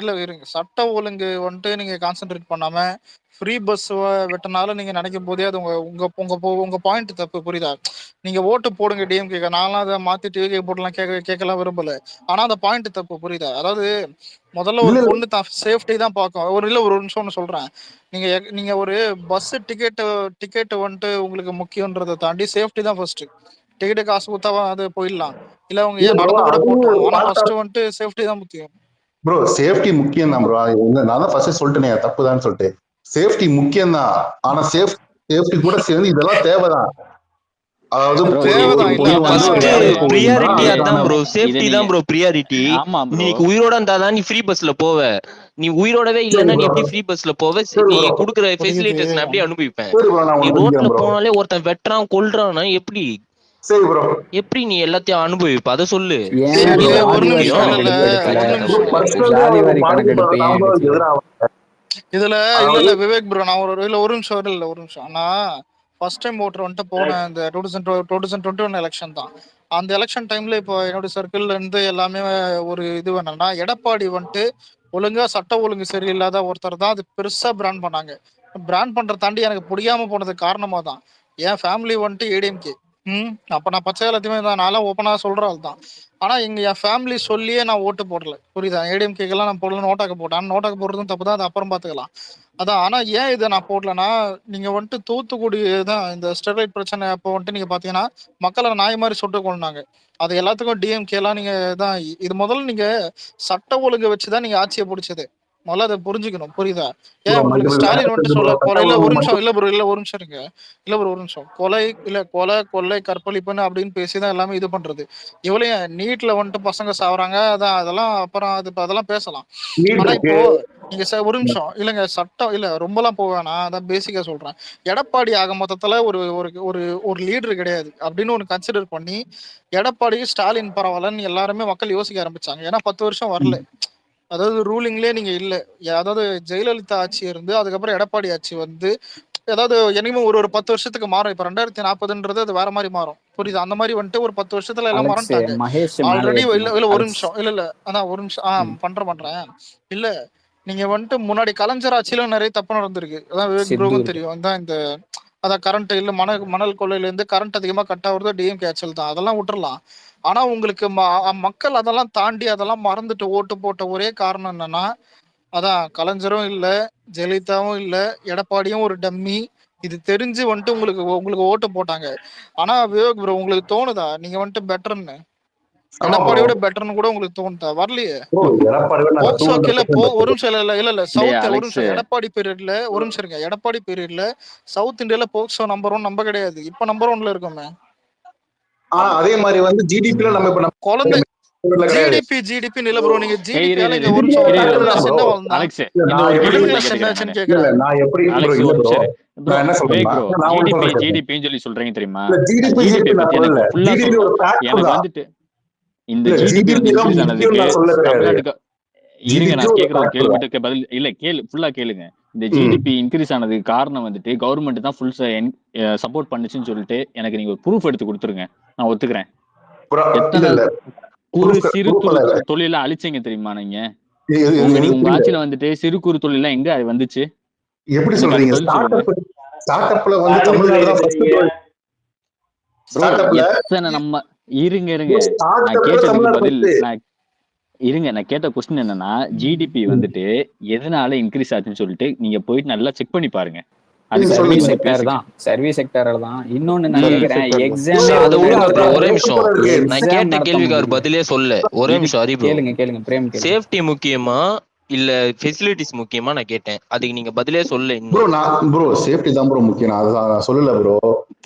இல்ல இருங்க. சட்ட ஒழுங்கு வந்துட்டு நீங்க கான்சென்ட்ரேட் பண்ணாம ஃப்ரீ பஸ் விட்டனால நீங்க நினைக்கும் போதே அது உங்க உங்க உங்க உங்க பாயிண்ட் தப்பு, புரியுதா? நீங்க ஓட்டு போடுங்க டிஎம்கே, நான்லாம் அதை மாத்தி டிவிகே போட்டுலாம் கேட்கலாம் விரும்பல. ஆனா அந்த பாயிண்ட் தப்பு, புரியுதா? அதாவது முதல்ல ஒரு பொண்ணு தான் சேஃப்டி தான் பார்க்கும். ஒரு நிமிஷம் ஒன்று சொல்றேன். நீங்க நீங்க ஒரு பஸ் டிக்கெட் வந்துட்டு உங்களுக்கு முக்கியன்றதை தாண்டி சேஃப்டி தான் ஃபர்ஸ்ட். டிக்கெட்டு காசு கொடுத்தா அது போயிடலாம், இல்ல அவங்க இல்ல ஏன் ப்ரோ, நடந்து கூட அதுவும் ஒரு போட்டோம். ஆனா பார்ட் ஃபர்ஸ்ட் ஆஃப் வந்துட்டு சேஃப்டி தான் முக்கியம். ப்ரோ. சேஃப்டி முக்கியம் தான் ப்ரோ. நான் தான் ஃபர்ஸ்ட் சொல்லிட்டேனே தப்புதான்னு சொல்லிட்டு. சேஃப்டி முக்கியம் தான், ஆனா சேஃப்டி கூட சேர்ந்து இதெல்லாம் தேவைதான். அதாவது ப்ரோ ஒரு தேவைதான் இல்ல பொண்ணு வந்து ஃபர்ஸ்ட் ஒரு வேலைக்கு போகுதுன்னா ப்ரியாரிட்டி அதான் அதுக்கான ப்ரோ, இதை சேஃப்டி தான் நீங்க ப்ரோ ப்ரியாரிட்டி. ஆமா ப்ரோ. நீ உயிரோட இருந்தாதான் நீ ஃப்ரீ பஸ்ல போவ. நீ உயிரோடவே சரி இல்லன்னா நீ ப்ரோ, எப்படி ஃப்ரீ பஸ்ல போவ? சரி நீ ப்ரோ, குடுக்குற புரியுது. ஃபெசிலிட்டிஸ் நான் அப்படியே அனுபவிப்பேன். சரி ப்ரோ, நான் நீ ஒண்ணு ரோட்ல புரிஞ்சுக்கிறேன் ப்ரோ. போனாலே ஒருத்தன் வெட்டுறான் கொல்றான்னா சரி ப்ரோ, எப்படி நீ எல்லாத்தையும் அனுபவிப்ப? அதை சொல்லு. ஏன் சேஃப்டி எனக்கு அந்த தானே ஒரு ஜாதி வாரி நிமிஷம் முக்கியம். இல்ல கணக்கெடுப்பு எடுக்கல? ஒரு ப்ரோ நிமிஷம் பர்சனலி ஜாதி அவங்க வாரி கணக்கெடுப்பு ஏன் பாதிக்கப்படுறதாங்க எடுக்கல? எதிராக. இதுல இல்ல அதாவது விவேக் ப்ரோ, நான் ஒரு நிமிஷம் ஒரு நிமிஷம். ஆனா ஃபர்ஸ்ட் டைம் ஓட்டர் வந்துட்டு போன இந்த 2021 எலெக்ஷன் தான். அந்த எலெக்ஷன் டைம்ல இப்போ என்னோட சர்க்கிள்ல இருந்து எல்லாமே ஒரு இது வேணும்னா, எடப்பாடி வந்துட்டு ஒழுங்கா சட்ட ஒழுங்கு சரியில்லாத ஒருத்தர் தான் அது பெருசா பிராண்ட் பண்ணாங்க. பிராண்ட் பண்றத தாண்டி எனக்கு பிடிக்காம போனதுக்கு காரணமா தான் என் ஃபேமிலி வந்துட்டு ஏடிஎம்கே. அப்ப நான் பச்சை எல்லாத்தையுமே தான் நான்லாம் ஓப்பனா சொல்ற ஆள் தான். ஆனா என் ஃபேமிலி சொல்லியே நான் ஓட்டு போடல, புரியுதா? ஏடிஎம்கேக்கெல்லாம் நான் போடல, நோட்டாக்கு போட்டேன். ஆனா நோட்டாக்கு போடுறதும் தப்பு தான், அது அப்புறம் பாத்துக்கலாம். அதான். ஆனா ஏன் இதை நான் போடலன்னா, நீங்க வந்துட்டு தூத்துக்குடி தான் இந்த ஸ்டெர்லைட் பிரச்சனை அப்போ வந்துட்டு நீங்க பாத்தீங்கன்னா மக்களை நாய் மாதிரி சுட்டு கொண்டாங்க. அது எல்லாத்துக்கும் டிஎம்கே எல்லாம் நீங்க தான் இது முதல்ல நீங்க சட்ட ஒழுங்கு வச்சுதான் நீங்க ஆட்சியை பிடிச்சது. முதல்ல அதை புரிஞ்சுக்கணும், புரியுதா? ப்ரோ ஏன் உங்களுக்கு மல்டிபிள் ஸ்டாலின் ஃபேக்டர்ஸ் வந்துட்டு இருக்கு சொல்ல ப்ரோ. கொலை சட்ட இல்ல ஒரு ஒழுங்கு நிமிஷம் மட்டும் ஒரு நிமிஷம் இருங்க. ஒரு நிமிஷம் கொலை கற்பழிப்புன்னு அப்படின்னு பேசிதான் எல்லாமே இது பண்றது. இவ்வளவு நீட்ல வந்துட்டு பசங்க சாவறாங்க, அதான் அதெல்லாம் அப்புறம் அதெல்லாம் பேசலாம். நீட் ஆனா இருக்கு. இப்போ நீங்க ஒரு நிமிஷம் இல்லைங்க, சட்டம் இல்ல ரொம்பலாம் போவேனா, அதான் பேசிக்கா சொல்றேன். எடப்பாடி ஆக மொத்தத்துல ஒரு ஒரு ஒரு ஒரு லீடர் கிடையாது அப்படின்னு ஒன்று கன்சிடர் பண்ணி எடப்பாடி ஸ்டாலின் பரவாயில்லன்னு எல்லாருமே மக்கள் யோசிக்க ஆரம்பிச்சாங்க. ஏன்னா 10 வருஷம் வரல, அதாவது ரூலிங்லேயே நீங்க இல்ல. அதாவது ஜெயலலிதா ஆட்சி இருந்து அதுக்கப்புறம் எடப்பாடி ஆட்சி வந்து ஏதாவது என்னைக்குமே ஒரு 10 வருஷத்துக்கு மாறும். இப்ப 2040ன்றது அது வேற மாதிரி மாறும், புரியுது? அந்த மாதிரி வந்துட்டு ஒரு 10 வருஷத்துல எல்லாம் அலெக்ஸ் மறந்துட்டாங்க மகேஷ் மேல ஆல்ரெடி. இல்ல ஏத்துங்க இல்ல ஒரு அலெக்ஸ். நிமிஷம் இல்ல அதான் ஒரு நிமிஷம் பண்றேன். இல்ல நீங்க வந்துட்டு முன்னாடி கலைஞர் ஆட்சியில நிறைய தப்பு நடந்திருக்கு, அதான் விவேக் சித்து ப்ரோவும் இருக்கு. தெரியும். அதான் இந்த அதான் கரண்ட் இல்ல மணல் கொள்ளையில இருந்து கரண்ட் அதிகமா கட் ஆகுறது டிஎம்கே ஆட்சியில் தான், அதெல்லாம் விட்டுறலாம். ஆனா உங்களுக்கு மக்கள் அதெல்லாம் தாண்டி அதெல்லாம் மறந்துட்டு ஓட்டு போட்ட ஒரே காரணம் என்னன்னா, அதான் கலைஞரும் இல்ல, ஜெயலலிதாவும் இல்ல, எடப்பாடியும் ஒரு டம்மி. இது தெரிஞ்சு வந்துட்டு உங்களுக்கு உங்களுக்கு ஓட்டு போட்டாங்க. ஆனா விவேக் ப்ரோ, உங்களுக்கு தோணுதா நீங்க வந்துட்டு பெட்டர்ன்னு? ஆமா ப்ரோ. எடப்பாடியோட பெட்டர்னு கூட உங்களுக்கு தோணுதா? வரலையே. ப்ரோ எடப்பாடி நாங்க போக்சோ கீழ 200% ஒரு நிமிஷம் இல்ல டே சவுத் ஒரு அலெக்ஸ், நிமிஷம் எடப்பாடி பீரியட்ல ஒரு நிமிஷம் இருங்க. எடப்பாடி பீரியட்ல சவுத் இந்தியால போக்சோ நம்பர் 1 நம்ம கிடையாது, இப்ப நம்பர் 1ல இருக்கோமே. ஆனா அதே மாதிரி வந்து ஜிடிபில நம்ம இப்ப குழந்தை நம்ம கிடையாது. ஜிடிபி நில ப்ரோ, நீங்க ஜிடிபி இரு இங்க ஒரு நிமிஷம் ஜிடிபி மிடில் தான் கிளாஸ் ப்ரோ. என்ன வளர்ந்தான்? அலெக்ஸ் இல்ல இந்த நான் ஒரு எப்படி கேள்வி மிடில் மட்டும் கிளாஸ் கேட்டுக்கிறேன் என்னாச்சுன்னு நானு. இல்ல கேக்குறேன். நான் எப்படி ப்ரோ அலெக்ஸ் இல்ல ஒரு ப்ரோ, நிமிஷம் ப்ரோ. நான் என்ன சொல்றேன்னா ப்ரோ நான் ஒண்ணு ஜிடிபி சொல்றேன். ஜிடிபின்னு சொல்லி சொல்றீங்க தெரியுமா? இல்ல நான் ஜிடிபி ஜிடிபியை நான் பத்தி சொல்லல. எனக்கு ஃபுல்லா ஜிடிபி ஒரு சொல்லணும். ஃபேக்டர் எனக்கு தான். வந்துட்டு இந்த இல்ல ஜிடிபி வந்து ஜிடிபி தான் இன்க்ரீஸ் முக்கியம் ஆனதுக்கு நான் சொல்ல கிடையாது. தமிழ்நாட்டுக்கு இருங்க, ஜிடிபி நான் ஒரு கேட்கறது ஃபேக்டர் தான். கேள்விட்டுக்கு பதில் இல்ல, ஃபுல்லா கேளுங்க. இந்த ஜிடிபி இன்க்ரீஸ் ஆனதுக்கு காரணம் வந்துட்டு கவர்மெண்ட் தான் ஃபுல் சப்போர்ட் பண்ணுச்சுன்னு சொல்லிட்டு எனக்கு நீங்க ஒரு ப்ரூஃப் எடுத்து கொடுத்துருங்க, நான் ஒத்துக்கிறேன். ப்ரோ இல்ல எத்தனை இல்ல சிறு ப்ரூஃப் குறு இல்ல. தொழில அழிச்சீங்க தெரியுமா நீங்க? இது உங்க புரியல. ஆட்சியில வந்துட்டு சிறு குறு தொழில எங்க வந்துச்சு? எப்படி எனக்கு சொல்றீங்க? அதுக்கு பதில் சொல்லுங்க ஸ்டார்ட் அப்ல வந்து தமிழ்நாடு தான் ஃபர்ஸ்ட். ப்ரோ. ஸ்டார்ட் அப்ல எத்தனை நம்ம இருங்க ஸ்டார்ட் நான் அப்ல கேட்டதுக்கு தமிழ்நாடு பதில் ஃபர்ஸ்ட். நான் கேட்ட கொஸ்டின் என்னன்னா, ஜிடிபி வந்துட்டு எதனால இன்க்ரீஸ் ஆச்சுன்னு சொல்லிட்டு நீங்க போயிட்டு நல்லா செக் பண்ணி பாருங்க. அதுக்கப்புறமா சர்வீஸ் நீங்க வந்து செக்டர் பேசுங்க. தான், சர்வீஸ் செக்டர் தான். இன்னொன்னு நான் சர்வீஸ் கேக்குறேன், செக்டர் தான். எக்ஸாமே அதை விடுங்க ப்ரோ, ஒரே அது நிமிஷம். சூப்பரா இருக்கு. நான் எக்ஸாம் கேட்ட நடத்த கேள்விக்கு அவர் முடியல. பதிலே சொல்ல. ஒரே நிமிஷம் ஹரி ப்ரோ. கேளுங்க பிரேம் கேளுங்க. சேஃப்டி முக்கியமா இல்ல ஃபெசிலிட்டிஸ் முக்கியமா நான் கேட்டேன், அதுக்கு நீங்க பதிலே சொல்ல. ப்ரோ இன்னும் ப்ரோ சேஃப்டி தான் ப்ரோ முக்கியம். நான் சொல்லல ப்ரோ.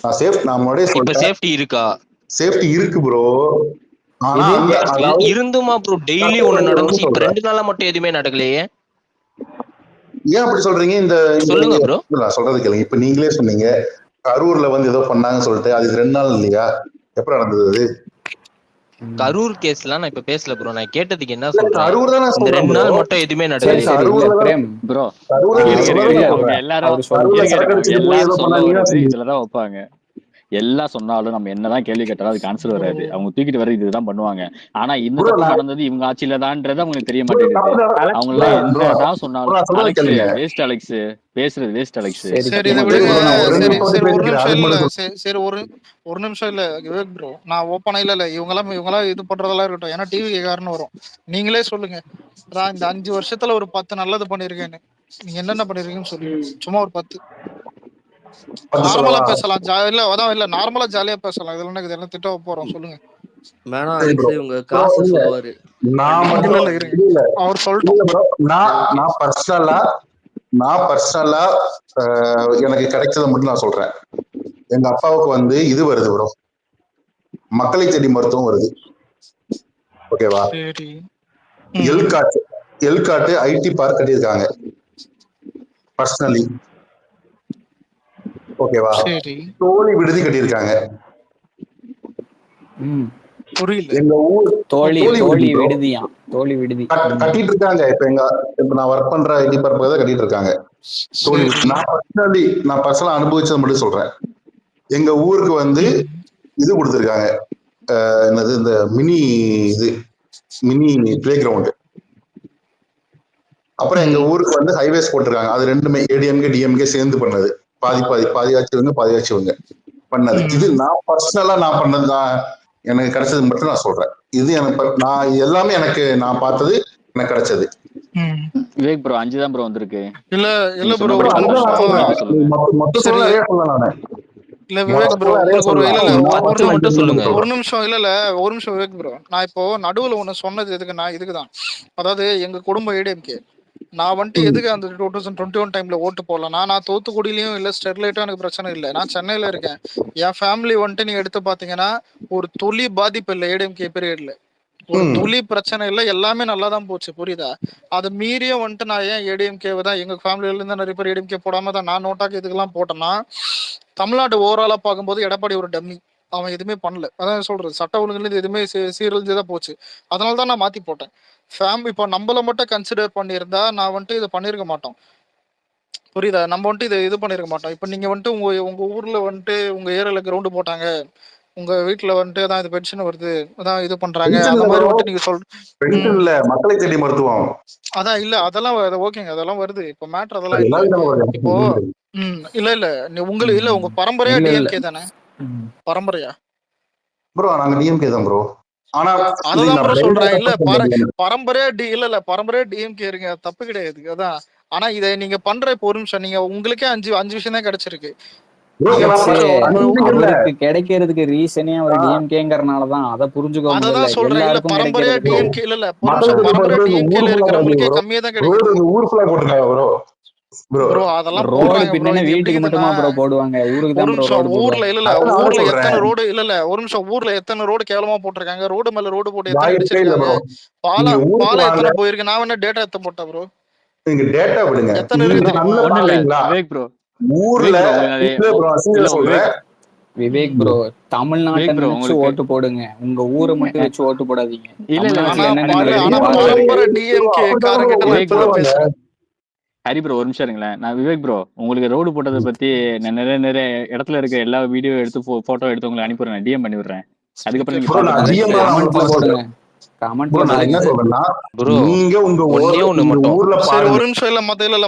நான் முன்னாடியே இப்ப சொல்றேன். சேஃப்டி இருக்கா? சேஃப்டி இருக்கு ப்ரோ. ஆனா இது அதாவது இருந்துமா ப்ரோ? டெய்லி ஒண்ணு நடந்துச்சு, இப்ப 2 நாளா மட்டும் எதுவுமே நடக்கலையே. ஏன் அப்படி சொல்றீங்க? சொல்லுங்க ப்ரோ. நான் சொல்றது கேளுங்க. இப்ப நீங்களே சொன்னீங்க கரூர்ல வந்து ஏதோ பண்ணாங்கன்னு சொல்லிட்டு, அது 2 நாள் இல்லையா? எப்ப நடந்தது அது? கரூர் கேஸ்லாம் நான் இப்ப பேசல ப்ரோ. நான் கேட்டதுக்கு என்ன சொல்றேன், கரூர் தான் நான் இந்த சொல்றேன் 2 ப்ரோ. நாள் மட்டும் எதுவுமே சரி நடக்கலையே. சரி இல்ல பிரேம் ப்ரோ கரூர்ல அவர் அவங்க இல்ல எல்லாரும் அவர் சொல்ற அவங்க எல்லாரும் சொல்ல வர்றது இதுலதான் வைப்பாங்க. எல்லாம் சொன்னாலும் நம்ம என்னதான் கேள்வி கேட்டாலும் அதுக்கு ஆன்சர் வராது. அவங்க தூக்கிட்டு வர இதுதான் பண்ணுவாங்க. ஆனா இந்த ப்ரோ தப்பு நான் நடந்தது இவங்க ஆட்சியில தான்ன்றது அவங்களுக்கு தெரிய ப்ரோ மாட்டேங்குது. தப்பு அவங்க ப்ரோ எல்லாம் ப்ரோ என்னதான் ப்ரோ சொன்னாலும் நான் சொல்றது அலெக்ஸ் கேளுங்க. வேஸ்ட் அலெக்ஸ், பேசுறது வேஸ்ட் அலெக்ஸ். சரி சரி இதை சும்மா சரி விடுங்க. ப்ரோ நான் ஒரு பேசுறது. சரி நிமிஷம் சரி ஒரு பேசிக்கிறேன், நிமிஷம் அதுக்கு இல்ல மட்டும் சரி ஒரு நிமிஷம் இல்ல விவேக் ப்ரோ, நான் ஓப்பனா இல்ல இவங்கெல்லாம் இது பண்றதெல்லாம் இருக்கட்டும். ஏன்னா டிவி கேக்காரன்னு வரும். நீங்களே சொல்லுங்க, நான் இந்த 5 வருஷத்துல ஒரு 10 நல்லது பண்ணிருக்கேன்னு. நீங்க என்னென்ன பண்ணிருக்கீங்கன்னு சொல்லுங்க. சும்மா ஒரு 10 பார்த்து நார்மலா சொல்லவா? பேசலாம். இல்ல அதான் இல்ல நார்மலா ஜாலியா பேசலாம். இதெல்லாம் திட்ட போறோம். சொல்லுங்க. வேணாம் சரி ப்ரோ. அலெக்ஸ், உங்க ப்ரோ காசு இல்ல சொல்லுவாரு. நான் கண்டிப்பா இல்ல மட்டும் இல்ல இருங்க, இல்ல இல்ல அவர் இல்ல சொல்லட்டும். ப்ரோ. நான் சரி, ஓகே. நான் பர்சனலா எனக்கு கிடைச்சதை மட்டும் நான் சொல்றேன். எங்க அப்பாவுக்கு வந்து இது வருது ப்ரோ, மக்களை தேடி மருத்துவம் வருது. ஓகேவா? சரி. எல்காட் எல்காட்டு ஐடி பார்க் கட்டியிருக்காங்க பர்சனலி. ஓகேவா? சரி. தோழி விடுதி கட்டியிருக்காங்க. ம் புரியல. எங்க ஊர் தோழி தோழி தோழி விடுதி ப்ரோ விடுதியா? தோழி விடுதி. கட்டிட்டு இருக்காங்க. இப்ப நான் ஒர்க் பண்ற ஐடி பார்க் தான் கட்டிட்டு இருக்காங்க. தோழி சரி. விடுதி. நான் பர்சனலா அனுபவிச்சதை மட்டும் சொல்றேன். எங்க ஊருக்கு வந்து இது கொடுத்துருக்காங்க, என்னது இந்த மினி பிளே கிரவுண்டு. அப்புறம் எங்க ஊருக்கு வந்து ஹைவேஸ் போட்டிருக்காங்க. அது ரெண்டுமே ஏடிஎம்கே டிஎம்கே சேர்ந்து பண்ணது. பாதியாச்சுவங்க பாதியாச்சுவங்க பண்ணது. இது நான் பர்சனலா நான் பண்ணது தான். எனக்கு கிடைச்சது மட்டும் நான் சொல்றேன். இது எனக்கு நான் எல்லாமே எனக்கு நான் பார்த்தது எனக்கு கிடைச்சது. விவேக் ப்ரோ 5 தான் ப்ரோ வந்திருக்கு. இல்ல இல்ல நீங்க ப்ரோ சொன்ன ஒரு மட்டும் அதுதான் நான் நிமிஷம். சொல்றேன். நீங்க சொல்லுங்க. மொத்த சரி சொல்ல நிறைய சொல்லலாம் நானு. இல்ல விவேக் ப்ரோ, நிறைய உங்களுக்கு ஒரு இல்ல சொல்லலாம். இல்ல நான் ஒரு 10 மட்டும் சொல்லுங்க. ஒரு நிமிஷம் இல்ல இல்ல ஒரு நிமிஷம் விவேக் ப்ரோ, நான் இப்போ நடுவுல ஒண்ணு சொன்னது எதுக்குன்னா இதுக்குதான். அதாவது எங்க குடும்ப ஏடிஎம்கே, நான் வந்துட்டு எதுக்கு அந்த 2021 டைம்ல ஓட்டு போடலன்னா, நான் தூத்துக்குடியிலயும் இல்ல ஸ்டெர்லைட்டும் எனக்கு பிரச்சனை இல்லை. நான் சென்னையில இருக்கேன். என் ஃபேமிலி வந்துட்டு நீங்க எடுத்து பாத்தீங்கன்னா ஒரு துளி பாதிப்பு இல்லை ஏடிஎம்கே பீரியட்ல. ஒரு துளி பிரச்சனை இல்லை, எல்லாமே நல்லா தான் போச்சு. புரியுதா? அதை மீறியும் வந்துட்டு நான் ஏன் ஏடிஎம்கே தான், எங்க ஃபேமிலியில இருந்து நிறைய பேர் ஏடிஎம்கே போடாம தான் நான் நோட்டாக்கு இதுக்கெல்லாம் போட்டேன்னா, தமிழ்நாடு ஓவராலா பார்க்கும்போது எடப்பாடி ஒரு டம்மி. அவன் எதுவுமே பண்ணல. அதான் சொல்றது, சட்ட ஒழுங்குல எதுவுமே சீரழிஞ்சுதான் போச்சு. அதனால தான் நான் மாத்தி போட்டேன். இப்போ நம்மள மட்டும் கன்சிடர் பண்ணியிருந்தா நான் வந்துட்டு இதை பண்ணிருக்க மாட்டோம். புரியுதா? நம்ம வந்துட்டு இதை இது பண்ணிருக்க மாட்டோம். இப்போ நீங்க வந்துட்டு உங்க உங்க ஊர்ல வந்துட்டு உங்க ஏரியால கிரவுண்டு போட்டாங்க, உங்க வீட்டுல வந்துட்டு அதான் இது பென்ஷன் வருது, அதான் இது பண்றாங்க, பென்ஷன் அந்த இல்ல மாதிரி ப்ரோ, வந்துட்டு நீங்க பென்ஷன் இல்ல, மக்களை தேடி மருத்துவம். அதான் இல்ல அதெல்லாம் ஓகேங்க, அதெல்லாம் வருது. இப்போ மேட்ரு அதெல்லாம் அது இல்ல. எல்லாரும் இப்போ இல்ல இல்ல உங்களுக்கு இல்ல உங்க பரம்பரையா இல்ல இல்ல டிஎம்கே தானே? பரம்பரையா ப்ரோ நாங்க டிஎம்கே தான் ப்ரோ. ஆனா இது அததான் நான் ப்ரோ பிளைண்டா சொல்றேன். இல்ல சப்போர்ட் பண்ணல. பரம்பரையா இல்ல இல்ல பரம்பரையா டிஎம்கே இருங்க, தப்பு கிடையாது. அதான். ஆனா இதை நீங்க பண்ற இப்போ ஒரு நிமிஷம், நீங்க உங்களுக்கே அஞ்சு விஷயம் தான் கிடைச்சிருக்கு. ப்ரோ நீங்க அலெக்ஸ், இப்போ இல்ல அவருக்கு கிடைக்கிறதுக்கு ரீசனே அவர் டிஎம்கேங்கிறனாலதான். அதை புரிஞ்சுக்க முடியல. அததான் சொல்றேன். இல்ல எல்லாருக்கும் பரம்பரையா கிடைக்கிறது டிஎம்கே இல்ல இல்ல ஒரு மக்களை நிமிஷம், தேடி பரம்பரையா மருத்துவம் ஊர் டிஎம்கேல ஃபுல்லா இருக்கிறவங்களுக்கே ப்ரோ. கம்மியா தான் ரோடு கிடைக்குது. ஊர் ஃபுல்லா போட்டுருக்காங்க ப்ரோ. ப்ரோ ப்ரோ அதெல்லாம் ரோடு போடுறாங்க ப்ரோ. பின்னே இது எப்படி வீட்டுக்கு இருக்குதுன்னா, மட்டுமா ப்ரோ போடுவாங்க? ஊருக்கு ஒரு தான் ப்ரோ நிமிஷம் ரோடு ஊர்ல போடுவாங்க. இல்ல அதான் நானே ஊர்ல சொல்றேன், எத்தனை ரோடு இல்ல ஒரு நிமிஷம் ஊர்ல எத்தனை ரோடு கேவலமா போட்டிருக்காங்க, ரோடு மேல ரோடு போட்டு எத்தனை வாய்ப்பே இல்ல இடிச்சிருக்காங்க. ப்ரோ. நீங்க ஊருக்கு பாலம் வாங்க, எத்தனை போயிருக்கு, நான் வேணா டேட்டா எடுத்து போட்டேன் ப்ரோ. நீங்க டேட்டா விடுங்க. எத்தனை நீங்க இருக்கு தெரியுமா? கண்ணுல ஒண்ணும் இல்ல பாக்குறீங்களா விவேக் ப்ரோ. ஊர்ல? விவேக் ப்ரோ உங்களுக்கு இல்ல ப்ரோ, இல்ல அசிங்க சொல்றேன். விவேக் ப்ரோ, தமிழ்நாட்டை விவேக் ப்ரோ நினைச்சு உங்களுக்கு ஓட்டு போடுங்க. உங்க ஊரை மட்டும் வச்சு ஓட்டு போடாதீங்க. இல்ல இல்ல ஆனா தமிழ்நாட்டுல என்ன ஹரி ப்ரோ ஆனா நடக்குதுன்னு இருங்க. பாருங்க. பரம்பரை டிஎம்கே அப்படிதான் காரங்கிட்ட நான் விவேக் ப்ரோ இப்பதான் பேசுறேன். ஹரி ப்ரோ ஒரு நிமிஷம் இருங்களேன். நான் விவேக் ப்ரோ உங்களுக்கு ரோடு போட்டதை பத்தி நான் நிறைய இடத்துல இருக்க எல்லா வீடியோ எடுத்து போட்டோ எடுத்து உங்களுக்கு அனுப்பிடுறேன், டிஎம் பண்ணி விடுறேன். அதுக்கப்புறம் நீங்க ப்ரோ நான் பாத்துக்கோங்க. டிஎம் கமெண்ட்ல போடுங்க. கமெண்ட்ல ப்ரோ நான் என்ன போடுங்க. சொல்றேன்னா, ப்ரோ நீங்க உங்க ஒன்னே ஒண்ணு நீங்க மட்டும். ஊர்ல சரி பாருங்க. ஒரு நிமிஷம் இல்ல